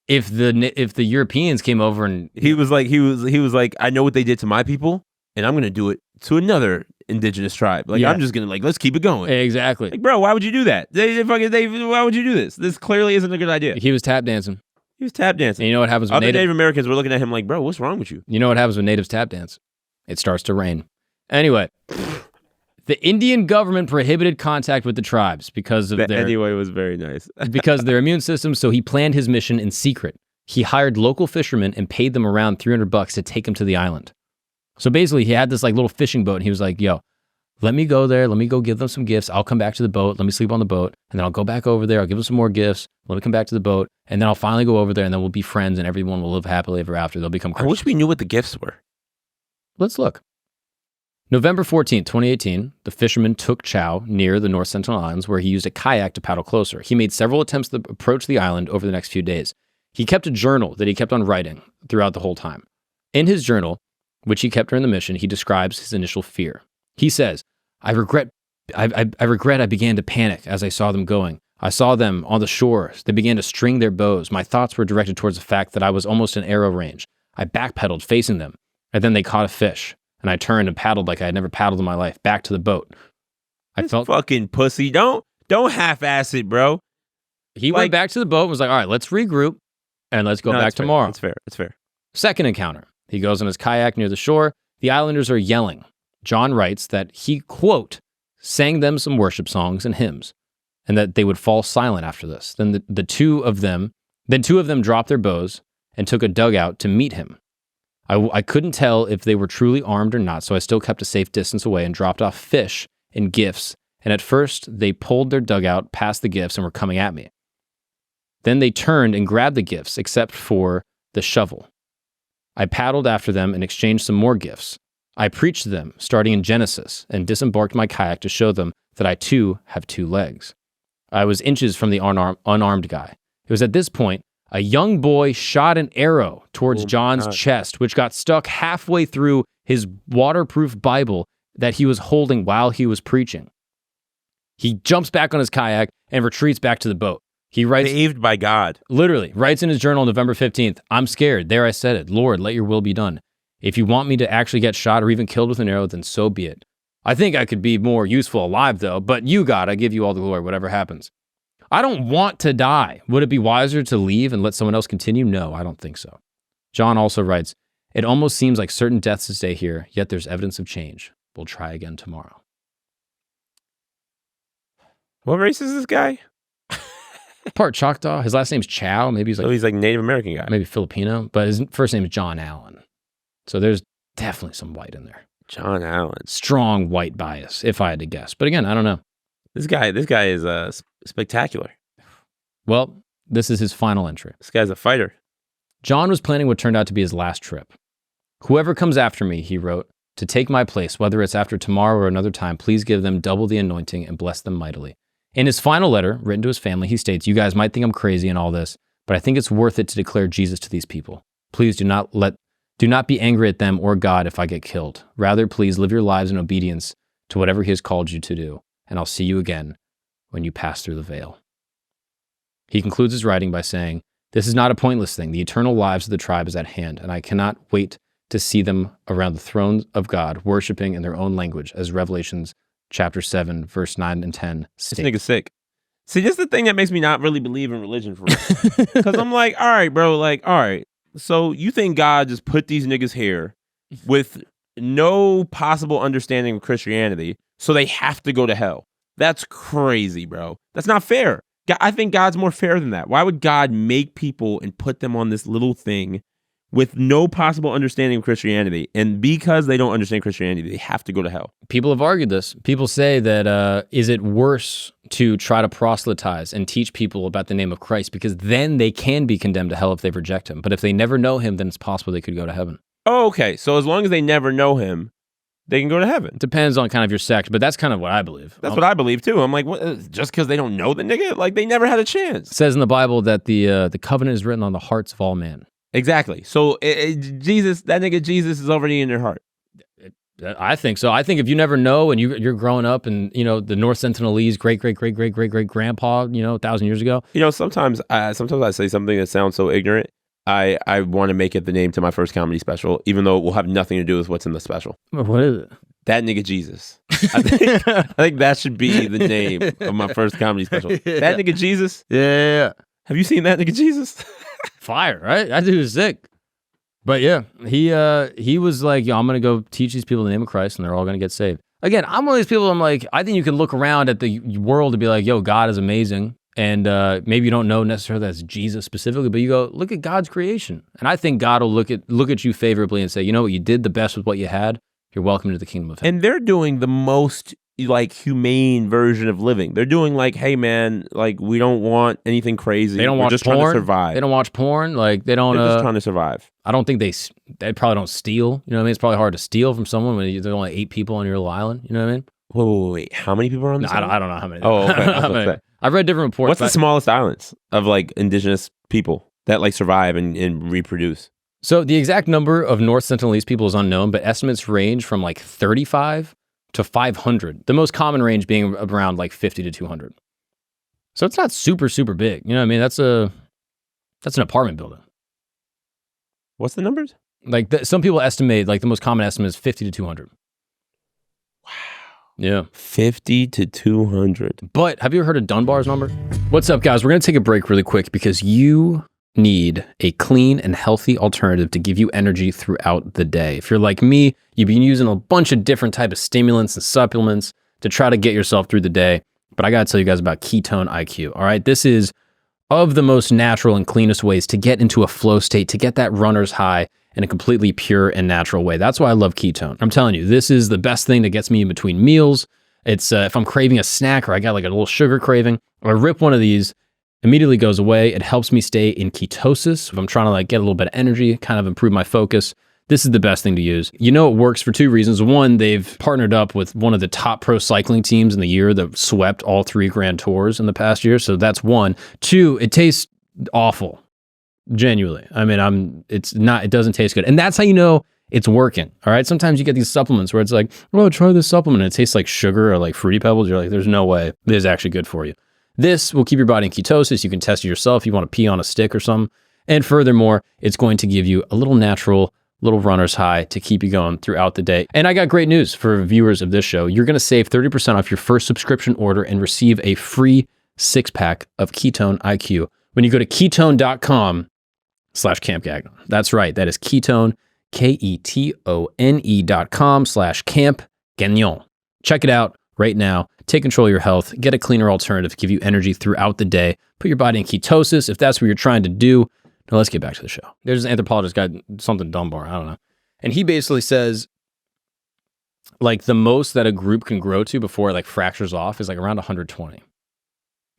if the Europeans came over and... He was like, I know what they did to my people, and I'm going to do it to another indigenous tribe. Like, I'm just going to, like, let's keep it going. Exactly. Like, bro, why would you do that? Why would you do this? This clearly isn't a good idea. He was tap dancing. He was tap dancing. And you know what happens when Other Native Americans were looking at him like, bro, what's wrong with you? You know what happens when natives tap dance? It starts to rain. Anyway, the Indian government prohibited contact with the tribes because of Anyway was very nice. because of their immune system, so he planned his mission in secret. He hired local fishermen and paid them around $300 to take him to the island. So basically, he had this like little fishing boat, and he was like, yo, let me go there. Let me go give them some gifts. I'll come back to the boat. Let me sleep on the boat. And then I'll go back over there. I'll give them some more gifts. Let me come back to the boat. And then I'll finally go over there, and then we'll be friends, and everyone will live happily ever after. They'll become Christians. I wish we knew what the gifts were. Let's look. November 14th, 2018, the fisherman took Chow near the North Sentinel Islands, where he used a kayak to paddle closer. He made several attempts to approach the island over the next few days. He kept a journal that he kept on writing throughout the whole time. In his journal, which he kept during the mission, he describes his initial fear. He says, I regret I began to panic as I saw them going. I saw them on the shore. They began to string their bows. My thoughts were directed towards the fact that I was almost in arrow range. I backpedaled facing them, and then they caught a fish, and I turned and paddled like I had never paddled in my life, back to the boat. I felt fucking pussy. Don't half-ass it, bro. He went back to the boat and was like, all right, let's regroup, and let's go back tomorrow. That's fair. Second encounter. He goes on his kayak near the shore. The islanders are yelling. John writes that he, quote, sang them some worship songs and hymns, and that they would fall silent after this. Then two of them dropped their bows and took a dugout to meet him. I couldn't tell if they were truly armed or not, so I still kept a safe distance away and dropped off fish and gifts. And at first, they pulled their dugout past the gifts and were coming at me. Then they turned and grabbed the gifts, except for the shovel. I paddled after them and exchanged some more gifts. I preached to them, starting in Genesis, and disembarked my kayak to show them that I too have two legs. I was inches from the unarmed guy. It was at this point, a young boy shot an arrow towards John's chest, which got stuck halfway through his waterproof Bible that he was holding while he was preaching. He jumps back on his kayak and retreats back to the boat. He writes, saved by God. Literally, writes in his journal November 15th, I'm scared. There I said it. Lord, let your will be done. If you want me to actually get shot or even killed with an arrow, then so be it. I think I could be more useful alive, though, but you, God, I give you all the glory, whatever happens. I don't want to die. Would it be wiser to leave and let someone else continue? No, I don't think so. John also writes, it almost seems like certain deaths to stay here, yet there's evidence of change. We'll try again tomorrow. What race is this guy? Part Choctaw. His last name's Chow. Maybe he's like Native American guy. Maybe Filipino, but his first name is John Allen. So there's definitely some white in there. John Allen. Strong white bias, if I had to guess. But again, I don't know. This guy is spectacular. Well, this is his final entry. This guy's a fighter. John was planning what turned out to be his last trip. Whoever comes after me, he wrote, to take my place, whether it's after tomorrow or another time, please give them double the anointing and bless them mightily. In his final letter, written to his family, he states, you guys might think I'm crazy and all this, but I think it's worth it to declare Jesus to these people. Please do not be angry at them or God if I get killed. Rather, please live your lives in obedience to whatever he has called you to do, and I'll see you again when you pass through the veil. He concludes his writing by saying, this is not a pointless thing. The eternal lives of the tribe is at hand, and I cannot wait to see them around the throne of God, worshiping in their own language, as Revelations chapter 7, verse 9 and 10 state. This nigga's sick. See, this is the thing that makes me not really believe in religion for real. Because I'm like, all right, bro, like, all right. So you think God just put these niggas here with no possible understanding of Christianity, so they have to go to hell? That's crazy, bro. That's not fair. I think God's more fair than that. Why would God make people and put them on this little thing with no possible understanding of Christianity? And because they don't understand Christianity, they have to go to hell. People have argued this. People say that, is it worse to try to proselytize and teach people about the name of Christ? Because then they can be condemned to hell if they reject him. But if they never know him, then it's possible they could go to heaven. Oh, okay. So as long as they never know him, they can go to heaven. Depends on kind of your sect, but that's kind of what I believe. That's what I believe too. I'm like, what, just because they don't know the nigga? Like, they never had a chance. It says in the Bible that the covenant is written on the hearts of all men. Exactly. So Jesus, that nigga Jesus is already in your heart. I think so. I think if you never know and you're growing up and, you know, the North Sentinelese great grandpa, you know, 1,000 years ago. You know, sometimes I say something that sounds so ignorant. I want to make it the name to my first comedy special, even though it will have nothing to do with what's in the special. What is it? That nigga Jesus. I think that should be the name of my first comedy special. Yeah. That nigga Jesus? Yeah. Have you seen That Nigga Jesus? Fire, right? That dude is sick. But yeah, he was like, yo, I'm going to go teach these people the name of Christ and they're all going to get saved. Again, I'm one of these people, I'm like, I think you can look around at the world and be like, yo, God is amazing. And maybe you don't know necessarily that's Jesus specifically, but you go, look at God's creation. And I think God will look at you favorably and say, you know what, you did the best with what you had. You're welcome to the kingdom of heaven. And they're doing the most like humane version of living. They're doing like, hey man, like we don't want anything crazy. They don't watch just porn. Trying to survive. They don't watch porn. Like they don't. They're just trying to survive. I don't think they probably don't steal. You know what I mean? It's probably hard to steal from someone when there's only 8 people on your little island. You know what I mean? Wait. How many people are on this island? I don't know how many. Oh, okay. I've read different reports. What's the smallest islands of like indigenous people that like survive and reproduce? So the exact number of North Sentinelese people is unknown, but estimates range from like 35 to 500. The most common range being around like 50 to 200. So it's not super, super big. You know what I mean? That's an apartment building. What's the numbers? Like some people estimate, like the most common estimate is 50 to 200. Wow. Yeah. 50 to 200. But have you ever heard of Dunbar's number? What's up, guys? We're going to take a break really quick because you need a clean and healthy alternative to give you energy throughout the day. If you're like me, you've been using a bunch of different type of stimulants and supplements to try to get yourself through the day. But I got to tell you guys about Ketone IQ. All right. This is of the most natural and cleanest ways to get into a flow state, to get that runner's high in a completely pure and natural way. That's why I love Ketone. I'm telling you, this is the best thing that gets me in between meals. It's if I'm craving a snack or I got like a little sugar craving, or I rip one of these, immediately goes away. It helps me stay in ketosis. If I'm trying to like get a little bit of energy, kind of improve my focus, this is the best thing to use. You know, it works for 2 reasons. One, they've partnered up with one of the top pro cycling teams in the year that swept all 3 grand tours in the past year. So that's one. 2, it tastes awful. Genuinely. I mean, it doesn't taste good. And that's how you know it's working. All right. Sometimes you get these supplements where it's like, oh, try this supplement. And it tastes like sugar or like Fruity Pebbles. You're like, there's no way this is actually good for you. This will keep your body in ketosis. You can test it yourself if you want to pee on a stick or something. And furthermore, it's going to give you a little natural, little runner's high to keep you going throughout the day. And I got great news for viewers of this show. You're going to save 30% off your first subscription order and receive a free 6-pack of Ketone IQ when you go to ketone.com/Camp Gagnon. That's right. That is Ketone, KETONE.com/Camp Gagnon. Check it out right now. Take control of your health, get a cleaner alternative, give you energy throughout the day, put your body in ketosis if that's what you're trying to do. Now let's get back to the show. There's an anthropologist guy, something Dunbar, I don't know. And he basically says, like the most that a group can grow to before it like fractures off is like around 120.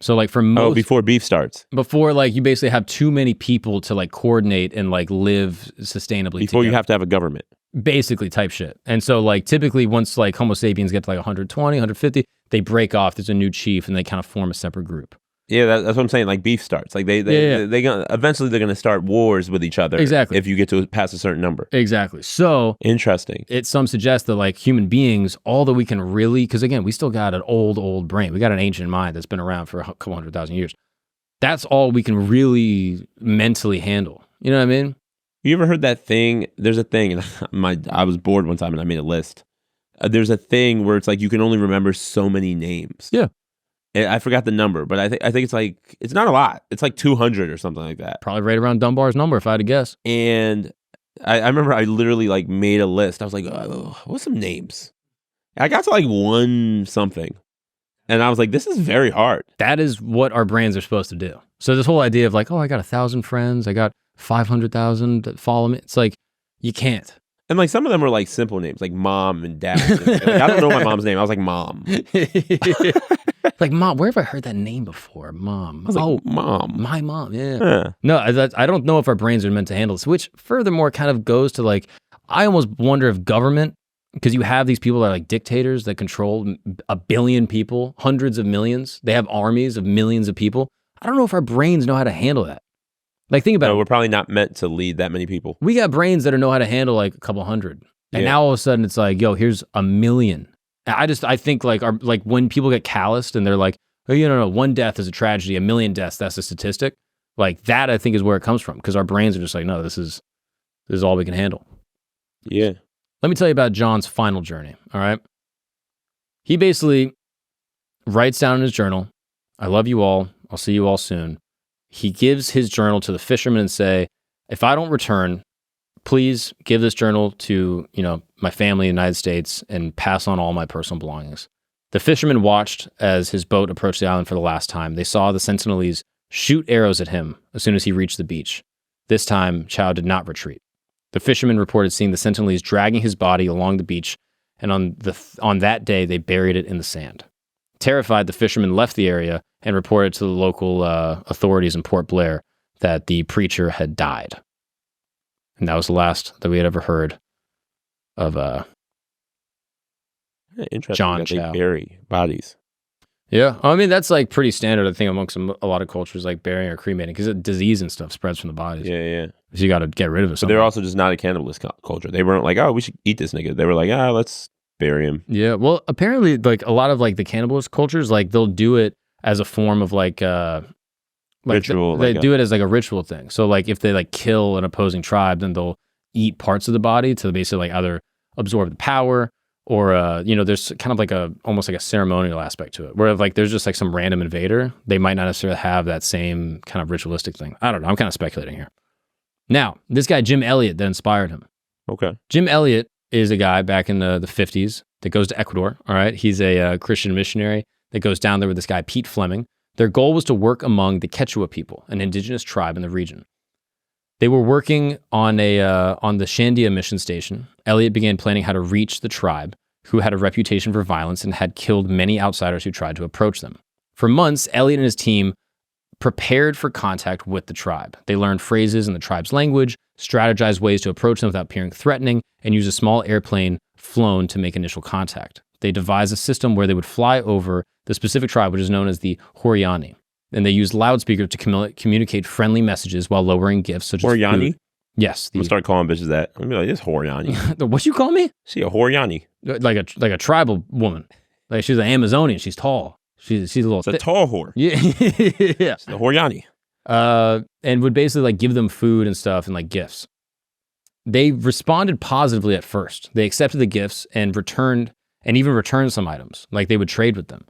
So like for most... Oh, before beef starts. Before like you basically have too many people to like coordinate and like live sustainably Before together. you have to have a government. Basically type shit. And so like typically once like Homo sapiens get to like 120, 150, they break off. There's a new chief and they kind of form a separate group. Yeah, that's what I'm saying. Like beef starts. Like they gonna, eventually they're gonna start wars with each other. Exactly. If you get to pass a certain number. Exactly. So interesting. Some suggest that like human beings, all that we can really, because again, we still got an old brain. We got an ancient mind that's been around for a couple 100,000 years. That's all we can really mentally handle. You know what I mean? You ever heard that thing? There's a thing, and I was bored one time and I made a list. There's a thing where it's like you can only remember so many names. Yeah. I forgot the number, but I think it's like, it's not a lot. It's like 200 or something like that. Probably right around Dunbar's number if I had to guess. And I remember I literally like made a list. I was like, oh, what's some names? I got to like 1 something. And I was like, this is very hard. That is what our brains are supposed to do. So this whole idea of like, oh, I got 1,000 friends. I got 500,000 that follow me. It's like, you can't. And like some of them are like simple names, like mom and dad. Like, I don't know my mom's name. I was like, mom. Like, mom, where have I heard that name before? Mom. I was like, mom. My mom, yeah. No, I don't know if our brains are meant to handle this, which furthermore kind of goes to like, I almost wonder if government, because you have these people that are like dictators that control 1 billion people, hundreds of millions. They have armies of millions of people. I don't know if our brains know how to handle that. Like, think about So it. we're probably not meant to lead that many people. We got brains that know how to handle like a couple hundred. And now all of a sudden it's like, yo, here's 1 million. I think like when people get calloused and they're like, oh, no, 1 death is a tragedy, 1 million deaths, that's a statistic. Like that, I think is where it comes from. Because our brains are just like, no, this is all we can handle. Yeah. Let me tell you about John's final journey. All right. He basically writes down in his journal, I love you all. I'll see you all soon. He gives his journal to the fishermen and say, if I don't return, please give this journal to, my family in the United States and pass on all my personal belongings. The fishermen watched as his boat approached the island for the last time. They saw the Sentinelese shoot arrows at him as soon as he reached the beach. This time, Chow did not retreat. The fishermen reported seeing the Sentinelese dragging his body along the beach, and on that day, they buried it in the sand. Terrified, the fishermen left the area and reported to the local authorities in Port Blair that the preacher had died. And that was the last that we had ever heard of Interesting John that Chow. They bury bodies. Yeah. I mean, that's like pretty standard, I think, amongst a lot of cultures, like burying or cremating, because disease and stuff spreads from the bodies. Yeah. So you got to get rid of it. But they're also just not a cannibalist culture. They weren't like, oh, we should eat this nigga. They were like, let's bury him. Yeah. Well, apparently, like a lot of like the cannibalist cultures, like they'll do it as a form of like ritual. They do it as like a ritual thing. So like if they like kill an opposing tribe, then they'll eat parts of the body to basically like either absorb the power or there's kind of like almost like a ceremonial aspect to it, where if like there's just like some random invader, they might not necessarily have that same kind of ritualistic thing. I don't know. I'm kind of speculating here. Now, this guy Jim Elliot that inspired him. Okay. Jim Elliot is a guy back in the 50s that goes to Ecuador. All right, he's a Christian missionary that goes down there with this guy Pete Fleming. Their goal was to work among the Quechua people, an indigenous tribe in the region. They were working on the Shandia mission station. Elliot began planning how to reach the tribe, who had a reputation for violence and had killed many outsiders who tried to approach them. For months, Elliot and his team prepared for contact with the tribe. They learned phrases in the tribe's language, strategized ways to approach them without appearing threatening, and used a small airplane flown to make initial contact. They devised a system where they would fly over the specific tribe, which is known as the Huaorani. And they used loudspeakers to communicate friendly messages while lowering gifts such as Huaorani? food. Yes. I'm gonna start calling bitches that. I'm gonna be like, this Huaorani. What you call me? See a Huaorani. Like a tribal woman. Like she's an Amazonian. She's tall. She's a little It's a tall whore. Yeah. Yeah. It's the Huaorani. And would basically like give them food and stuff and like gifts. They responded positively at first. They accepted the gifts and even returned some items. Like they would trade with them.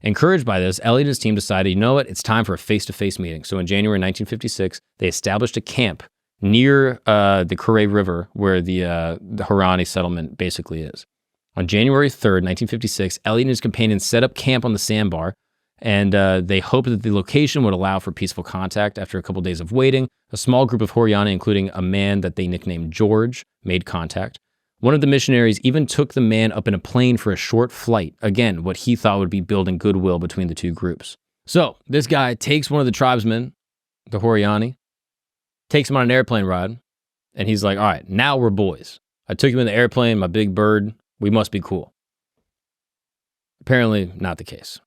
Encouraged by this, Elliot and his team decided, you know what, it's time for a face-to-face meeting. So in January 1956, they established a camp near the Kure River, where the Huaorani settlement basically is. On January 3rd, 1956, Elliot and his companions set up camp on the sandbar, and they hoped that the location would allow for peaceful contact. After a couple days of waiting, a small group of Huaorani, including a man that they nicknamed George, made contact. One of the missionaries even took the man up in a plane for a short flight. Again, what he thought would be building goodwill between the two groups. So this guy takes one of the tribesmen, the Huaorani, takes him on an airplane ride, and he's like, all right, now we're boys. I took him in the airplane, my big bird. We must be cool. Apparently not the case.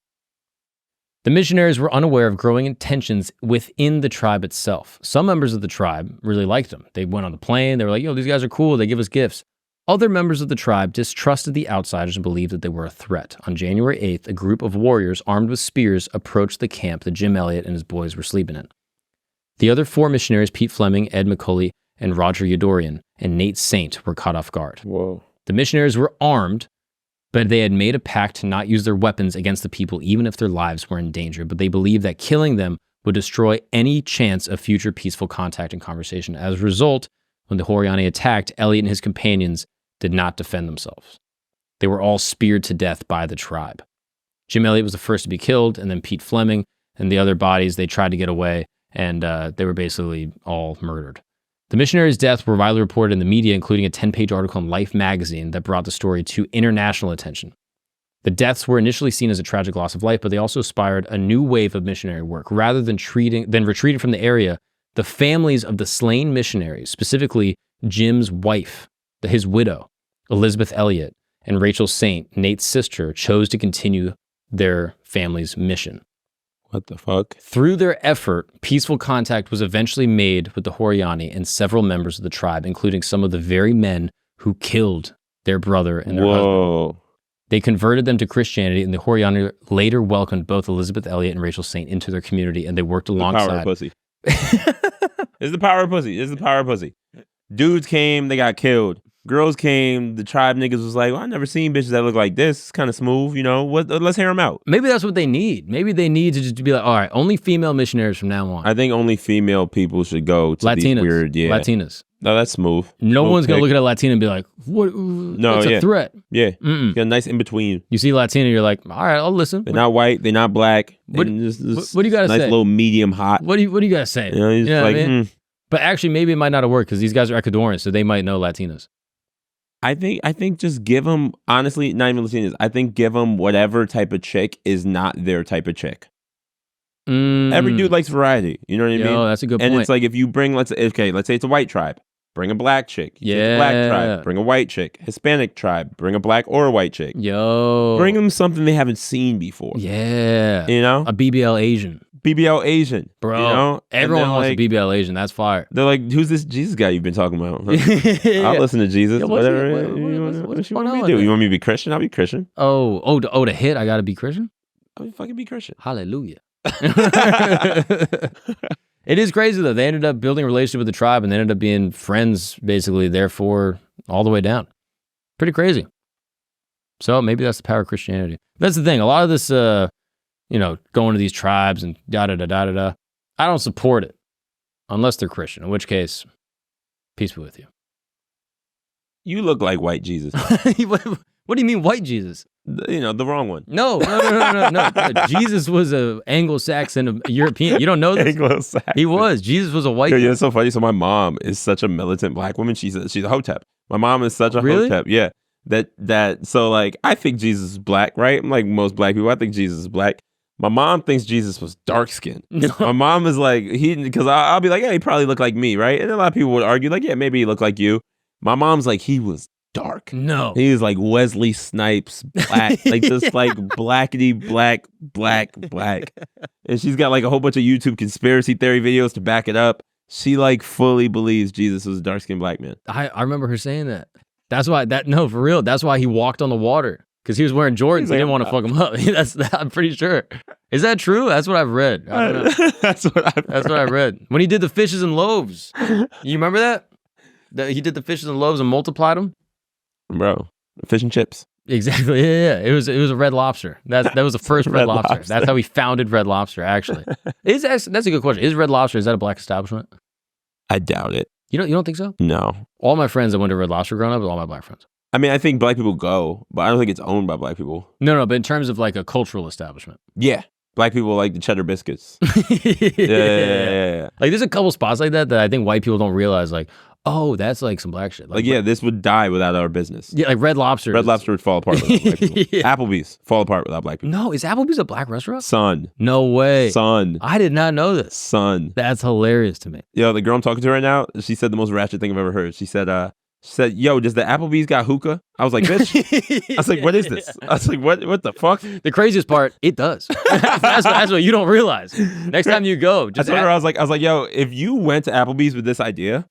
The missionaries were unaware of growing tensions within the tribe itself. Some members of the tribe really liked them. They went on the plane. They were like, yo, these guys are cool. They give us gifts. Other members of the tribe distrusted the outsiders and believed that they were a threat. On January 8th, a group of warriors armed with spears approached the camp that Jim Elliot and his boys were sleeping in. The other 4 missionaries, Pete Fleming, Ed McCulley, and Roger Yadorian, and Nate Saint, were caught off guard. Whoa. The missionaries were armed, but they had made a pact to not use their weapons against the people even if their lives were in danger. But they believed that killing them would destroy any chance of future peaceful contact and conversation. As a result, when the Huaorani attacked, Elliot and his companions did not defend themselves. They were all speared to death by the tribe. Jim Elliot was the first to be killed, and then Pete Fleming and the other bodies, they tried to get away, and they were basically all murdered. The missionaries' deaths were widely reported in the media, including a 10-page article in Life magazine that brought the story to international attention. The deaths were initially seen as a tragic loss of life, but they also inspired a new wave of missionary work. Rather than retreating from the area, the families of the slain missionaries, specifically Jim's wife, his widow, Elizabeth Elliot, and Rachel Saint, Nate's sister, chose to continue their family's mission. What the fuck? Through their effort, peaceful contact was eventually made with the Huaorani and several members of the tribe, including some of the very men who killed their brother and their husband. They converted them to Christianity, and the Huaorani later welcomed both Elizabeth Elliot and Rachel Saint into their community, and they worked alongside. The power of pussy. It's the power of pussy. It's the power of pussy. Dudes came, they got killed. Girls came, the tribe niggas was like, well, I never seen bitches that look like this. It's kind of smooth, you know. Let's hear them out. Maybe that's what they need. Maybe they need to just be like, all right, only female missionaries from now on. I think only female people should go to Latinas, these weird, Latinas. No, that's smooth. No smooth one's going to look at a Latina and be like, what? No, that's a threat. Yeah. Got a nice in between. You see Latina, you're like, all right, I'll listen. They're not white. They're not black. What do you got to say? Nice little medium hot. What do you got to say? You know, he's like, I mean? But actually, maybe it might not have worked because these guys are Ecuadorians, so they might know Latinas. I think just give them, honestly, not even Latinas. I think give them whatever type of chick is not their type of chick. Every dude likes variety. You know what I mean? That's a good point. And it's like if you bring, let's say it's a white tribe. Bring a black chick. You take a black tribe. Bring a white chick. Hispanic tribe. Bring a black or a white chick. Bring them something they haven't seen before. Yeah. You know? A BBL Asian. BBL Asian. Bro. You know? Everyone wants a BBL Asian. That's fire. They're like, who's this Jesus guy you've been talking about? I'll listen to Jesus. Yeah, whatever. What's you want going me on to do? there? You want me to be Christian? I'll be Christian. To hit, I got to be Christian? I'll fucking be Christian. Hallelujah. It is crazy though. They ended up building a relationship with the tribe and they ended up being friends basically therefore all the way down. Pretty crazy. So maybe that's the power of Christianity. That's the thing. A lot of this, going to these tribes and da-da-da-da-da-da, I don't support it unless they're Christian, in which case, peace be with you. You look like white Jesus. What do you mean white Jesus? The wrong one. No. Jesus was an Anglo-Saxon, a European. You don't know this? Anglo-Saxon. He was. Jesus was a white Yeah, it's so funny. So my mom is such a militant black woman. She's a hotep. My mom is such a hotep. Yeah. So like, I think Jesus is black, right? I'm like most black people. I think Jesus is black. My mom thinks Jesus was dark skinned. No. My mom is like, because I'll be like, yeah, he probably looked like me, right? And a lot of people would argue like, yeah, maybe he looked like you. My mom's like, he was dark. No. He was like Wesley Snipes, black, like just like blackity black. And she's got like a whole bunch of YouTube conspiracy theory videos to back it up. She like fully believes Jesus was a dark skinned black man. I remember her saying that. That's why for real. That's why he walked on the water. Because he was wearing Jordans. He didn't want to fuck him up. I'm pretty sure. Is that true? That's what I've read. I don't know. That's what I read. When he did the fishes and loaves. You remember that? He did the fishes and loaves and multiplied them? Bro, fish and chips. Exactly. Yeah. It was a Red Lobster. That was the first Red Lobster. That's how he founded Red Lobster, actually. That's a good question. Is Red Lobster, is that a black establishment? I doubt it. You don't think so? No. All my friends that went to Red Lobster growing up are all my black friends. I mean, I think black people go, but I don't think it's owned by black people. No, but in terms of like a cultural establishment. Yeah. Black people like the cheddar biscuits. Yeah. Like there's a couple spots like that I think white people don't realize, like, oh, that's like some black shit. Like yeah, this would die without our business. Yeah, like Red Lobster. Red Lobster would fall apart without black people. Yeah. Applebee's fall apart without black people. No, is Applebee's a black restaurant? Son. No way. Son. I did not know this. Son. That's hilarious to me. Yo, the girl I'm talking to right now, she said the most ratchet thing I've ever heard. She said, yo, does the Applebee's got hookah? I was like, bitch. I was like, what is this? I was like, what the fuck? The craziest part, it does. that's what you don't realize. Next time you go, just I told her, I was like, yo, if you went to Applebee's with this idea,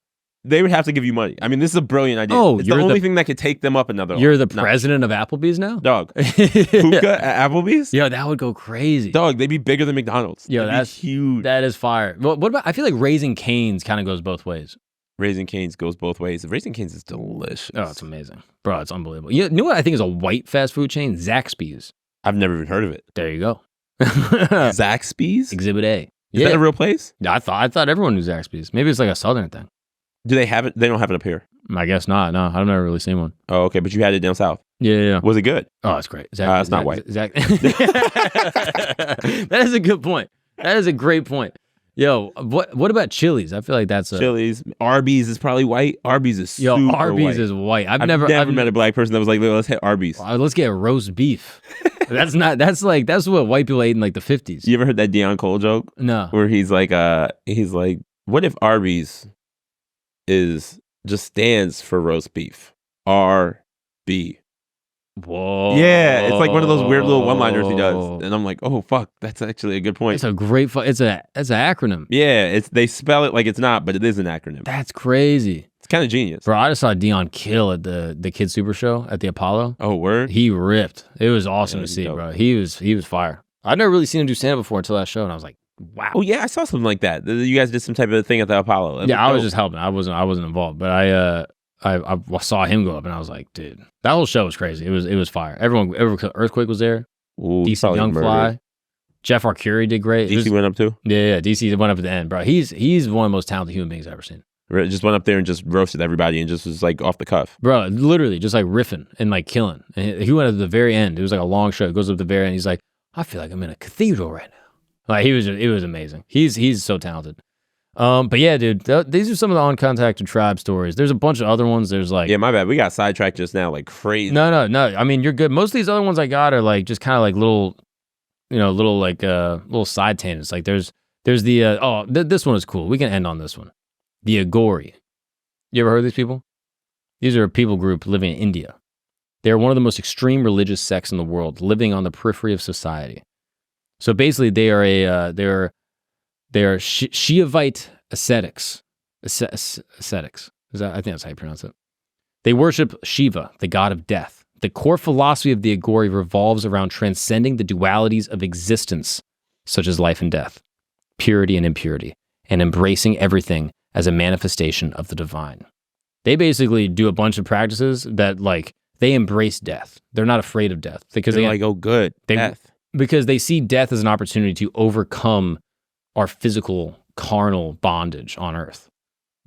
they would have to give you money. I mean, this is a brilliant idea. Oh, it's the only thing that could take them up another You're level. the president of Applebee's now? Dog. Hookah at Applebee's? Yo, that would go crazy. Dog, they'd be bigger than McDonald's. Yo, that's huge. That is fire. What about, I feel like Raising Cane's kind of goes both ways. Raising Cane's goes both ways. Raising Cane's is delicious. Oh, it's amazing. Bro, it's unbelievable. You know what I think is a white fast food chain? Zaxby's. I've never even heard of it. There you go. Zaxby's? Exhibit A. Is that a real place? I thought everyone knew Zaxby's. Maybe it's like a southern thing. Do they have it? They don't have it up here. I guess not. No, I've never really seen one. Oh, okay. But you had it down south. Yeah. Was it good? Oh, it's great. It's not white. That is a good point. That is a great point. Yo, what about Chili's? I feel like that's Chili's. Arby's is probably white. Arby's is super Arby's white. is white. I've never met a black person that was like, let's hit Arby's. Let's get roast beef. That's what white people ate in like the 50s. You ever heard that Deion Cole joke? No. Where he's like, what if Arby's just stands for roast beef? RB. Whoa. Yeah, it's like one of those weird little one-liners he does, and I'm like, oh fuck, that's actually a good point. It's a great. It's an acronym. Yeah, they spell it like it's not, but it is an acronym. That's crazy. It's kind of genius. Bro, I just saw Dion kill at the Kid Super Show at the Apollo. Oh, word? He ripped. It was awesome to see, dope. bro. He was fire. I'd never really seen him do stand-up before until that show, and I was like, wow. Oh yeah, I saw something like that. You guys did some type of thing at the Apollo. Yeah, I was just helping. I wasn't involved, but I saw him go up, and I was like, dude, that whole show was crazy. It was fire. Everyone, Earthquake was there. Ooh, DC Young Fly. Jeff Arcuri did great. DC went up too? Yeah, DC went up at the end, bro. He's one of the most talented human beings I've ever seen. Just went up there and just roasted everybody and just was like off the cuff. Bro, literally just like riffing and like killing. And he went at the very end. It was like a long show. It goes up to the very end. He's like, I feel like I'm in a cathedral right now. Like it was amazing. He's so talented. But yeah, dude, these are some of the uncontacted tribe stories. There's a bunch of other ones. There's like, yeah, my bad. We got sidetracked just now, like crazy. No. I mean, you're good. Most of these other ones I got are like just kind of like little side tangents. Like there's the this one is cool. We can end on this one. The Aghori. You ever heard of these people? These are a people group living in India. They are one of the most extreme religious sects in the world, living on the periphery of society. So basically, they are Shiavite ascetics. Ascetics. I think that's how you pronounce it. They worship Shiva, the god of death. The core philosophy of the Aghori revolves around transcending the dualities of existence, such as life and death, purity and impurity, and embracing everything as a manifestation of the divine. They basically do a bunch of practices that like they embrace death. They're not afraid of death because they're like, oh, good, death. Because they see death as an opportunity to overcome our physical, carnal bondage on Earth.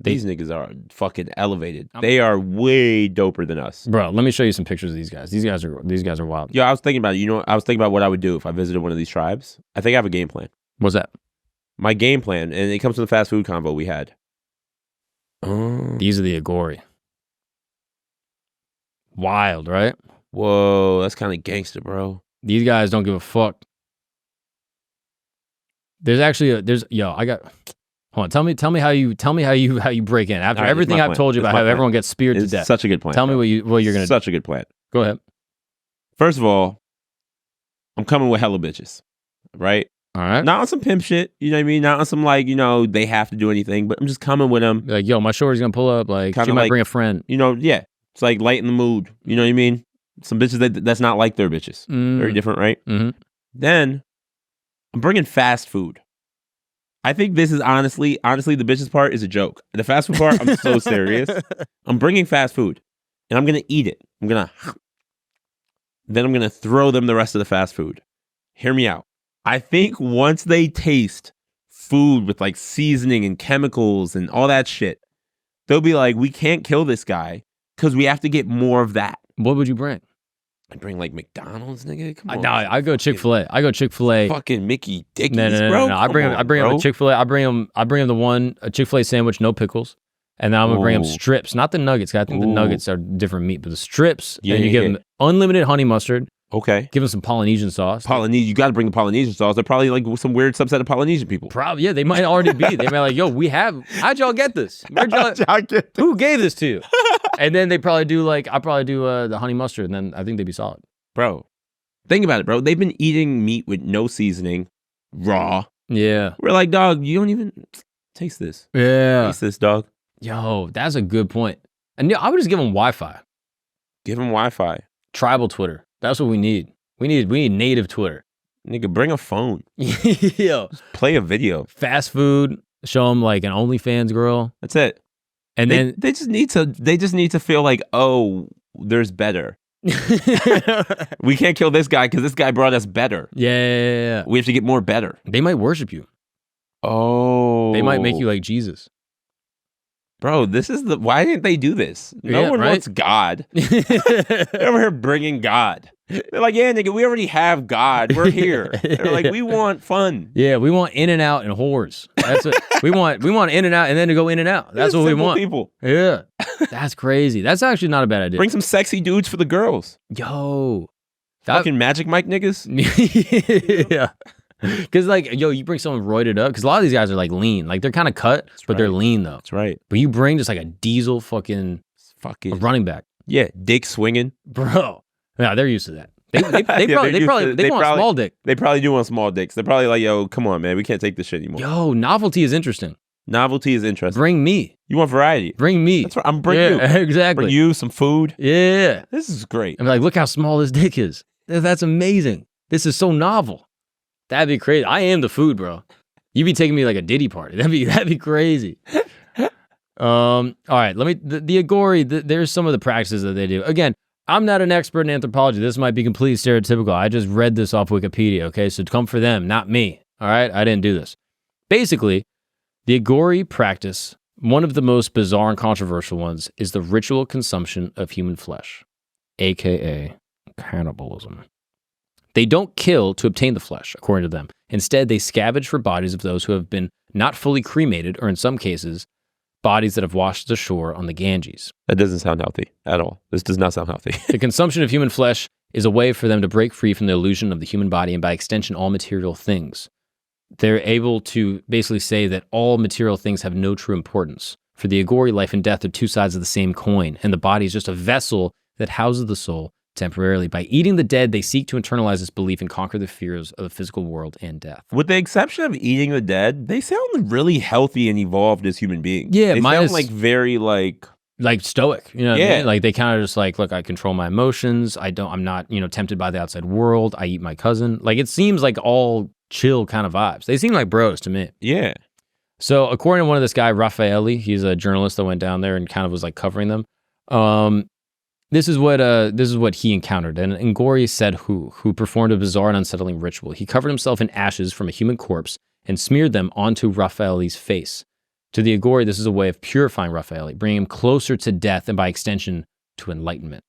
These niggas are fucking elevated. They are way doper than us. Bro, let me show you some pictures of these guys. These guys are wild. Yo, I was thinking about it. I was thinking about what I would do if I visited one of these tribes. I think I have a game plan. What's that? My game plan, and it comes from the fast food convo we had. These are the Aghori. Wild, right? Whoa, that's kind of gangster, bro. These guys don't give a fuck. Hold on, tell me how you break in after everything I've told you about how everyone gets speared to death. Such a good plan. Tell me what you're gonna do. Such a good plan. Go ahead. First of all, I'm coming with hella bitches, right? All right. Not on some pimp shit, you know what I mean? Not on some like, they have to do anything, but I'm just coming with them. Like, yo, my shorty's gonna pull up, like, she might bring a friend. Yeah. It's like lighten the mood, you know what I mean? Some bitches that's not like their bitches. Very different, right? Mm-hmm. Then I'm bringing fast food. I think this is honestly, the bitches part is a joke. The fast food part, I'm so serious. I'm bringing fast food, and I'm gonna eat it. Then I'm gonna throw them the rest of the fast food. Hear me out. I think once they taste food with like seasoning and chemicals and all that shit, they'll be like, we can't kill this guy because we have to get more of that. What would you bring? I'd bring like McDonald's, nigga. Come on. No, I go Chick-fil-A. Fucking Mickey Dickies, bro. No. I bring him a Chick-fil-A. I bring him a Chick-fil-A sandwich, no pickles. And then I'm going to bring him strips, not the nuggets. I think the nuggets are different meat, but the strips. Yeah, and you give them unlimited honey mustard. Okay. Give them some Polynesian sauce. You got to bring the Polynesian sauce. They're probably like some weird subset of Polynesian people. Probably, yeah. They might already be. They might like, yo, how'd y'all get this? Who gave this to you? And then I probably do the honey mustard, and then I think they'd be solid. Bro, think about it, bro. They've been eating meat with no seasoning, raw. Yeah. We're like, dog, you don't even taste this. Yeah. Taste this, dog. Yo, that's a good point. And I would just give them Wi-Fi. Give them Wi-Fi. Tribal Twitter. That's what we need. We need native Twitter. Nigga, bring a phone. Yo. Just play a video. Fast food. Show them like an OnlyFans girl. That's it. And then they just need to feel like, oh, there's better. We can't kill this guy because this guy brought us better. Yeah. We have to get more better. They might worship you. Oh. They might make you like Jesus. Bro, why didn't they do this? No one wants God. They're over here bringing God. They're like, yeah, nigga, we already have God. We're here. They're like, we want fun. Yeah, we want in and out and whores. That's it. we want in and out and then to go in and out. That's what we want. People. Yeah. That's crazy. That's actually not a bad idea. Bring some sexy dudes for the girls. Yo. Fucking Magic Mike niggas. Yeah. Because like, yo, you bring someone roided up. Because a lot of these guys are like lean. Like they're kind of cut, but they're lean though. That's right. But you bring just like a diesel fucking running back. Yeah, dick swinging. Bro. Yeah, they're used to that. They want a small dick. They probably do want small dicks. They're probably like, yo, come on, man. We can't take this shit anymore. Yo, novelty is interesting. Novelty is interesting. Bring me. You want variety. Bring me. That's right. I'm bringing you. Exactly. Bring you some food. Yeah. This is great. I'm like, look how small this dick is. That's amazing. This is so novel. That'd be crazy. I am the food, bro. You be taking me like a Diddy party. That'd be crazy. All right. The Aghori, there's some of the practices that they do. Again, I'm not an expert in anthropology. This might be completely stereotypical. I just read this off Wikipedia, okay? So come for them, not me, all right? I didn't do this. Basically, the Aghori practice, one of the most bizarre and controversial ones, is the ritual consumption of human flesh, aka cannibalism. They don't kill to obtain the flesh, according to them. Instead, they scavenge for bodies of those who have been not fully cremated, or in some cases, bodies that have washed ashore on the Ganges. That doesn't sound healthy at all. This does not sound healthy. The consumption of human flesh is a way for them to break free from the illusion of the human body and by extension, all material things. They're able to basically say that all material things have no true importance. For the Aghori, life and death are two sides of the same coin, and the body is just a vessel that houses the soul temporarily. By eating the dead, they seek to internalize this belief and conquer the fears of the physical world and death. With the exception of eating the dead, they sound really healthy and evolved as human beings. Yeah, they sound like very like stoic, you know what I mean? Like they kind of just like, look, I control my emotions. I'm not, tempted by the outside world. I eat my cousin. Like it seems like all chill kind of vibes. They seem like bros to me. Yeah. So according to one of this guy, Rockefeller, he's a journalist that went down there and kind of was like covering them. This is what he encountered. And Aghori said who performed a bizarre and unsettling ritual. He covered himself in ashes from a human corpse and smeared them onto Rockefeller's face. To the Aghori, this is a way of purifying Rockefeller, bringing him closer to death and by extension to enlightenment.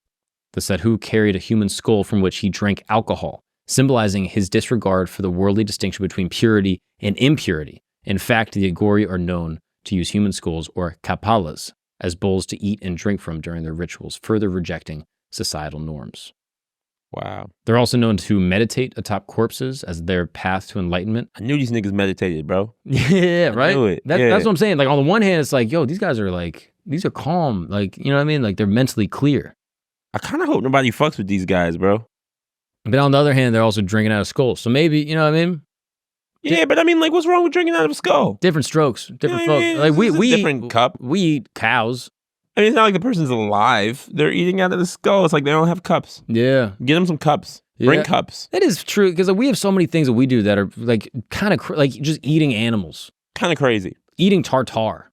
The Sadhu carried a human skull from which he drank alcohol, symbolizing his disregard for the worldly distinction between purity and impurity. In fact, the Aghori are known to use human skulls, or kapalas, as bowls to eat and drink from during their rituals, further rejecting societal norms. Wow. They're also known to meditate atop corpses as their path to enlightenment. I knew these niggas meditated, bro. Yeah, right? I knew it. That's what I'm saying. Like, on the one hand, it's like, yo, these guys are like, these are calm. Like, you know what I mean? Like, they're mentally clear. I kind of hope nobody fucks with these guys, bro. But on the other hand, they're also drinking out of skulls. So maybe, you know what I mean? Yeah, but I mean, like, what's wrong with drinking out of a skull? Different strokes, different folks. I mean, Like we different cup. We eat cows. I mean, it's not like the person's alive. They're eating out of the skull. It's like they don't have cups. Yeah. Get them some cups. Bring cups. That is true, because we have so many things that we do that are like kind of like just eating animals. Kind of crazy. Eating tartare.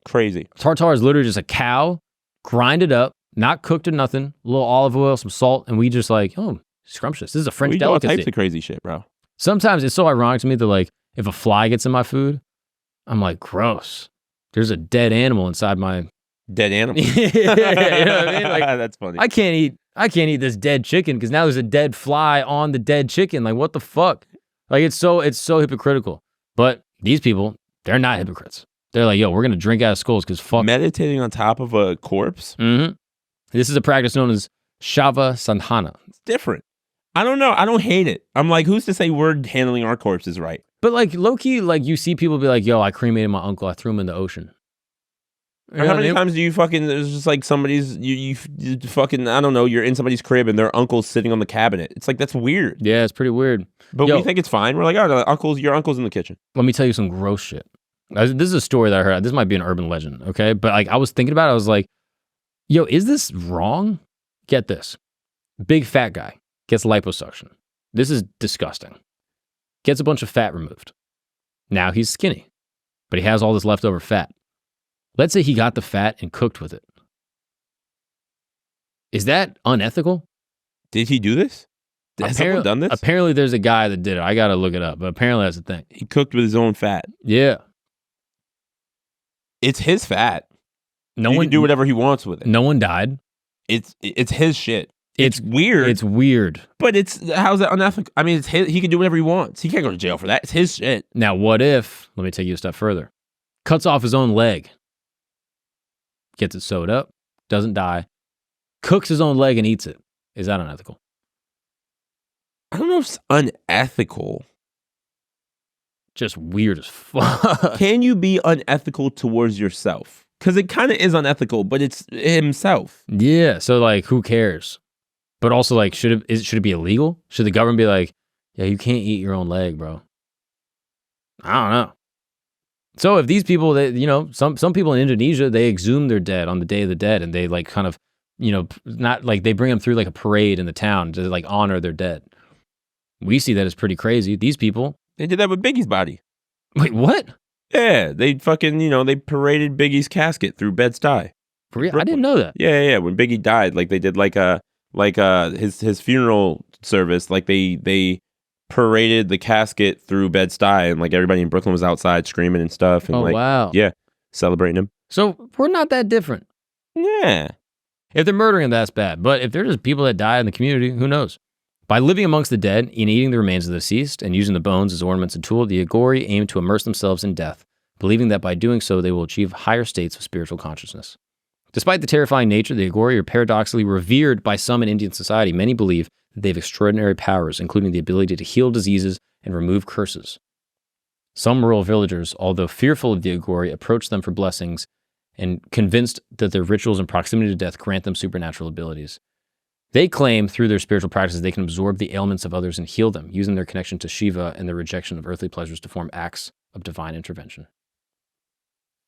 Crazy. Tartare is literally just a cow, grinded up, not cooked or nothing, a little olive oil, some salt, and we just like, oh, scrumptious. This is a French We do all delicacy. types of crazy shit, bro. Sometimes it's so ironic to me that like if a fly gets in my food, I'm like, gross. There's a dead animal inside my Dead animal. yeah, you know what I mean? Like, that's funny. I can't eat this dead chicken because now there's a dead fly on the dead chicken. Like, what the fuck? Like, it's so hypocritical. But these people, they're not hypocrites. They're like, yo, we're gonna drink out of skulls because fuck. Meditating on top of a corpse? Mm-hmm. This is a practice known as Shava Sandhana. It's different. I don't know. I don't hate it. I'm like, who's to say we're handling our corpses right? But like low key, like you see people be like, yo, I cremated my uncle. I threw him in the ocean. You know how what many I mean? times do you fucking, it's just like somebody's, you fucking, I don't know, you're in somebody's crib and their uncle's sitting on the cabinet. It's like, that's weird. Yeah, it's pretty weird. But we think it's fine. We're like, oh, no, your uncle's in the kitchen. Let me tell you some gross shit. This is a story that I heard. This might be an urban legend, okay? But like I was thinking about it. I was like, yo, is this wrong? Get this. Big fat guy gets liposuction. This is disgusting. Gets a bunch of fat removed. Now he's skinny, but he has all this leftover fat. Let's say he got the fat and cooked with it. Is that unethical? Did he do this? Has someone done this? Apparently there's a guy that did it. I got to look it up, but apparently that's the thing. He cooked with his own fat. Yeah. It's his fat. No He one can do whatever he wants with it. No one died. It's his shit. It's weird. It's weird. But how's that unethical? I mean, he can do whatever he wants. He can't go to jail for that. It's his shit. Now, what if, let me take you a step further, cuts off his own leg, gets it sewed up, doesn't die, cooks his own leg and eats it. Is that unethical? I don't know if it's unethical. Just weird as fuck. Can you be unethical towards yourself? Because it kind of is unethical, but it's himself. Yeah, so like, who cares? But also, like, should it be illegal? Should the government be like, yeah, you can't eat your own leg, bro? I don't know. So if these people, some people in Indonesia, they exhume their dead on the Day of the Dead, and they like kind of, not like they bring them through like a parade in the town to like honor their dead. We see that as pretty crazy. These people, They did that with Biggie's body. wait, what? Yeah, they fucking, they paraded Biggie's casket through Bed-Stuy. For real? I didn't know that. Yeah. When Biggie died, like they did his funeral service, like they paraded the casket through Bed-Stuy, and like everybody in Brooklyn was outside screaming and stuff, and Wow. Yeah, celebrating him. So we're not that different. Yeah. If they're murdering him, that's bad. But if they're just people that die in the community, who knows? By living amongst the dead and eating the remains of the deceased and using the bones as ornaments and tool, the Aghori aim to immerse themselves in death, believing that by doing so they will achieve higher states of spiritual consciousness. Despite the terrifying nature, the Aghori are paradoxically revered by some in Indian society. Many believe that they have extraordinary powers, including the ability to heal diseases and remove curses. Some rural villagers, although fearful of the Aghori, approach them for blessings and convinced that their rituals and proximity to death grant them supernatural abilities. They claim through their spiritual practices they can absorb the ailments of others and heal them, using their connection to Shiva and their rejection of earthly pleasures to form acts of divine intervention.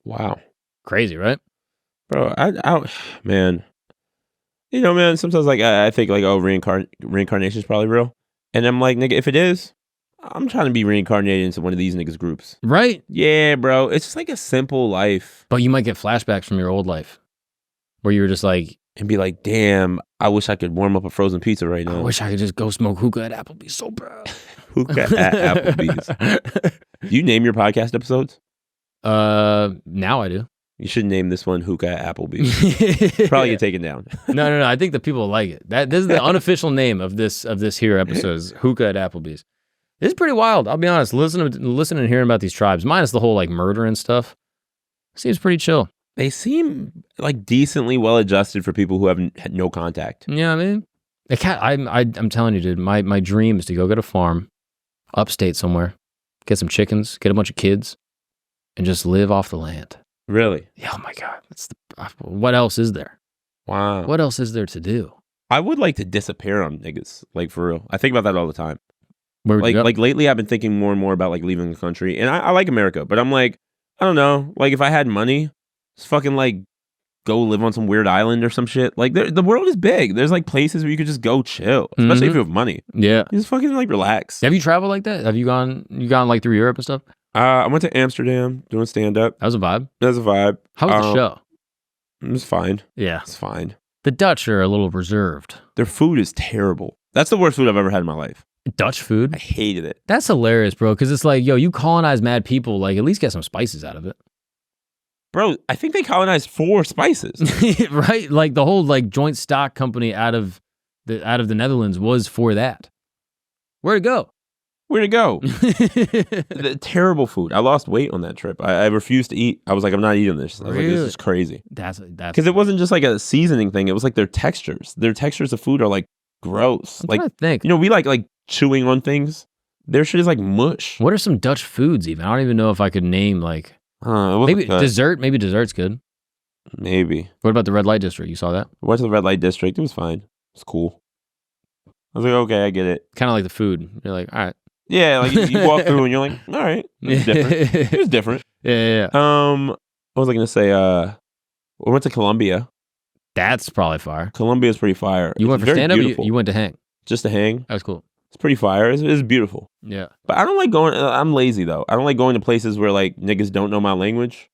Wow. Crazy, right? Bro, man. Man, sometimes like I think like, oh, reincarnation is probably real. And I'm like, nigga, if it is, I'm trying to be reincarnated into one of these niggas groups. Right? Yeah, bro. It's just like a simple life. But you might get flashbacks from your old life where you were just like, and be like, damn, I wish I could warm up a frozen pizza right now. I wish I could just go smoke hookah at Applebee's so bad. Hookah at Applebee's. Do you name your podcast episodes? Now I do. You should name this one Hookah at Applebee's. Probably get taken down. No. I think the people like it. This is the unofficial name of this here episode is Hookah at Applebee's. It's pretty wild. I'll be honest. Listening and hearing about these tribes, minus the whole like murder and stuff, seems pretty chill. They seem like decently well adjusted for people who have had no contact. Yeah, I mean, I'm telling you, dude. My dream is to go get a farm, upstate somewhere, get some chickens, get a bunch of kids, and just live off the land. Really? Yeah. Oh my God. What else is there? Wow. What else is there to do? I would like to disappear on niggas, like for real. I think about that all the time. Where would you go? Like lately, I've been thinking more and more about like leaving the country, and I like America, but I'm like, I don't know. Like if I had money, just fucking like go live on some weird island or some shit. Like the world is big. There's like places where you could just go chill, especially if you have money. Yeah. You just fucking like relax. Have you traveled like that? Have you gone like through Europe and stuff? I went to Amsterdam doing stand up. That was a vibe. That was a vibe. How was the show? It was fine. Yeah. It's fine. The Dutch are a little reserved. Their food is terrible. That's the worst food I've ever had in my life. Dutch food? I hated it. That's hilarious, bro, because it's like, yo, you colonize mad people, like at least get some spices out of it. Bro, I think they colonized 4 spices. Right? Like the whole like joint stock company out of the Netherlands was for that. Where'd it go? Where'd it go? The terrible food. I lost weight on that trip. I refused to eat. I was like, I'm not eating this. I was like, this is crazy. That's because it wasn't just like a seasoning thing. It was like their textures. Their textures of food are like gross. I'm trying to think. We like chewing on things. Their shit is like mush. What are some Dutch foods even? I don't even know if I could name like maybe good. Dessert. Maybe dessert's good. Maybe. What about the red light district? You saw that? Went to the red light district. It was fine. It's cool. I was like, okay, I get it. Kind of like the food. You're like, all right. Yeah, like you walk through and you're like, all right, it's different. It was different. Yeah. What was I gonna say? We went to Colombia. That's probably fire. Colombia's pretty fire. You went for stand up. You went to hang. Just to hang. That was cool. It's pretty fire. It's beautiful. Yeah. But I don't like going. I'm lazy though. I don't like going to places where like niggas don't know my language.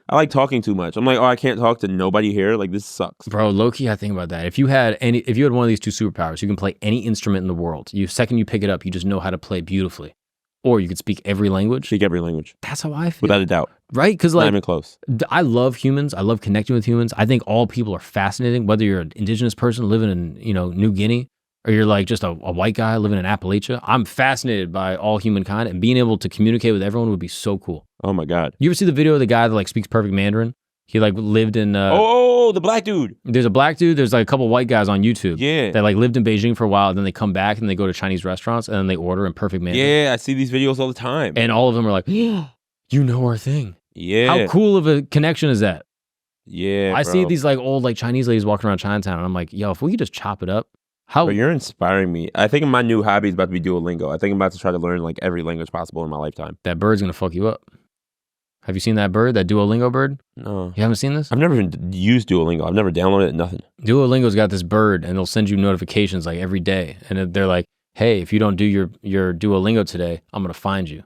I like talking too much. I'm like, oh, I can't talk to nobody here. Like this sucks, bro. Low key, I think about that. If you had one of these 2 superpowers, you can play any instrument in the world. Second you pick it up, you just know how to play beautifully. Or you could speak every language. Speak every language. That's how I feel. Without a doubt. Right? Because like, not even close. I love humans. I love connecting with humans. I think all people are fascinating. Whether you're an indigenous person living in New Guinea, or you're like just a white guy living in Appalachia, I'm fascinated by all humankind, and being able to communicate with everyone would be so cool. Oh my God. You ever see the video of the guy that like speaks perfect Mandarin? He like lived in the black dude. There's a black dude. There's like a couple white guys on YouTube. Yeah. That like lived in Beijing for a while, and then they come back and they go to Chinese restaurants and then they order in perfect Mandarin. Yeah, I see these videos all the time. And all of them are like, you know our thing. Yeah. How cool of a connection is that? Yeah. I see these like old like Chinese ladies walking around Chinatown, and I'm like, yo, if we could just chop it up But you're inspiring me. I think my new hobby is about to be Duolingo. I think I'm about to try to learn like every language possible in my lifetime. That bird's going to fuck you up. Have you seen that bird, that Duolingo bird? No. You haven't seen this? I've never even used Duolingo. I've never downloaded it, nothing. Duolingo's got this bird, and they'll send you notifications like every day. And they're like, hey, if you don't do your Duolingo today, I'm going to find you.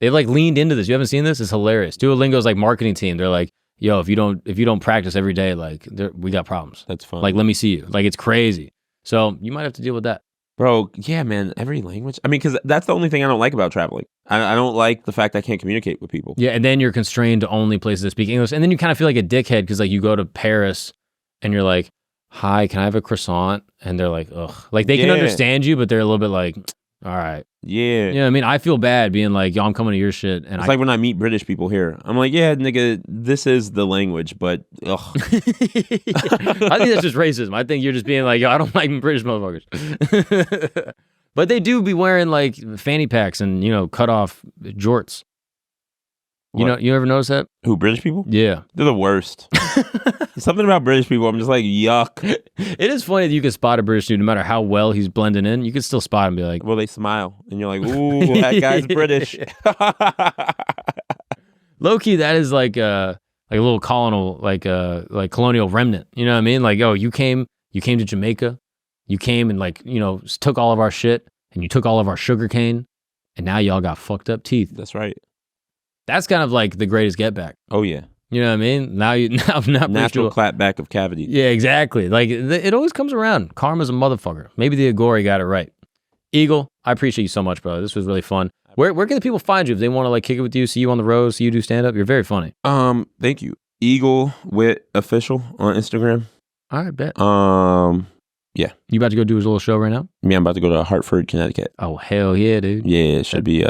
They've like leaned into this. You haven't seen this? It's hilarious. Duolingo's like marketing team. They're like, yo, if you don't practice every day, like we got problems. That's fun. Like, let me see you. Like, it's crazy. So you might have to deal with that. Bro, yeah, man, every language. I mean, because that's the only thing I don't like about traveling. I don't like the fact I can't communicate with people. Yeah, and then you're constrained to only places that speak English. And then you kind of feel like a dickhead because like you go to Paris and you're like, hi, can I have a croissant? And they're like, ugh. Like they can understand you, but they're a little bit like, all right. Yeah. You know what I mean? I feel bad being like, yo, I'm coming to your shit. And it's like when I meet British people here. I'm like, yeah, nigga, this is the language, but ugh. I think that's just racism. I think you're just being like, yo, I don't like British motherfuckers. But they do be wearing like fanny packs and, you know, cut off jorts. You know, you ever notice that? Who, British people? Yeah. They're the worst. Something about British people, I'm just like, yuck. It is funny that you can spot a British dude no matter how well he's blending in. You can still spot him and be like... Well, they smile. And you're like, ooh, that guy's British. Low-key, that is like a little colonial, like colonial remnant. You know what I mean? Like, oh, you came to Jamaica. You came and like, you know, took all of our shit and you took all of our sugar cane and now y'all got fucked up teeth. That's right. That's kind of like the greatest get back. Oh, yeah. You know what I mean? Now natural clapback of cavity. Yeah, exactly. Like it always comes around. Karma's a motherfucker. Maybe the Aghori got it right. Eagle, I appreciate you so much, brother. This was really fun. Where can the people find you if they want to like kick it with you, see you on the road, see you do stand up? You're very funny. Thank you. Eagle Witt official on Instagram. All right, bet. Yeah. You about to go do his little show right now? Yeah, I'm about to go to Hartford, Connecticut. Oh hell yeah, dude. Yeah, it should be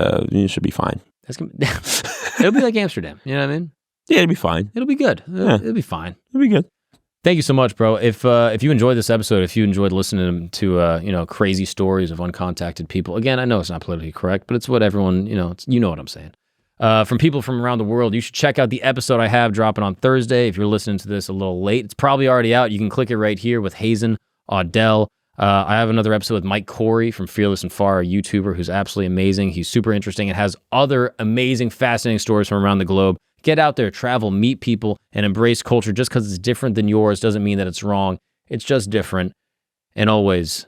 fine. That's gonna it'll be like Amsterdam. You know what I mean? Yeah, it'll be fine. It'll be good. It'll be fine. It'll be good. Thank you so much, bro. If you enjoyed this episode, if you enjoyed listening to you know, crazy stories of uncontacted people, again, I know it's not politically correct, but it's what everyone, you know, you know what I'm saying. From people from around the world, you should check out the episode I have dropping on Thursday. If you're listening to this a little late, it's probably already out. You can click it right here with Hazen Audel. I have another episode with Mike Corey from Fearless and Far, a YouTuber who's absolutely amazing. He's super interesting and has other amazing, fascinating stories from around the globe. Get out there, travel, meet people, and embrace culture. Just because it's different than yours doesn't mean that it's wrong. It's just different. And always,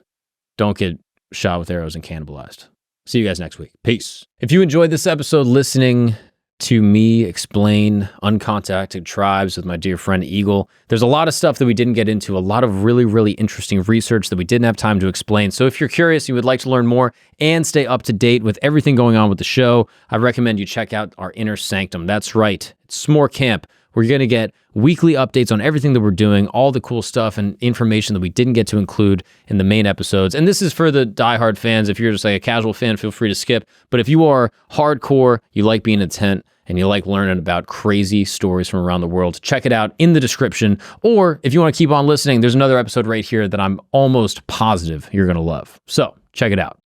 don't get shot with arrows and cannibalized. See you guys next week. Peace. If you enjoyed this episode listening to me explain uncontacted tribes with my dear friend Eagle, there's a lot of stuff that we didn't get into, a lot of really, really interesting research that we didn't have time to explain. So if you're curious, you would like to learn more and stay up to date with everything going on with the show, I recommend you check out our Inner Sanctum. That's right, it's S'more Camp. We're going to get weekly updates on everything that we're doing, all the cool stuff and information that we didn't get to include in the main episodes. And this is for the diehard fans. If you're just like a casual fan, feel free to skip. But if you are hardcore, you like being in a tent, and you like learning about crazy stories from around the world, check it out in the description. Or if you want to keep on listening, there's another episode right here that I'm almost positive you're going to love. So check it out.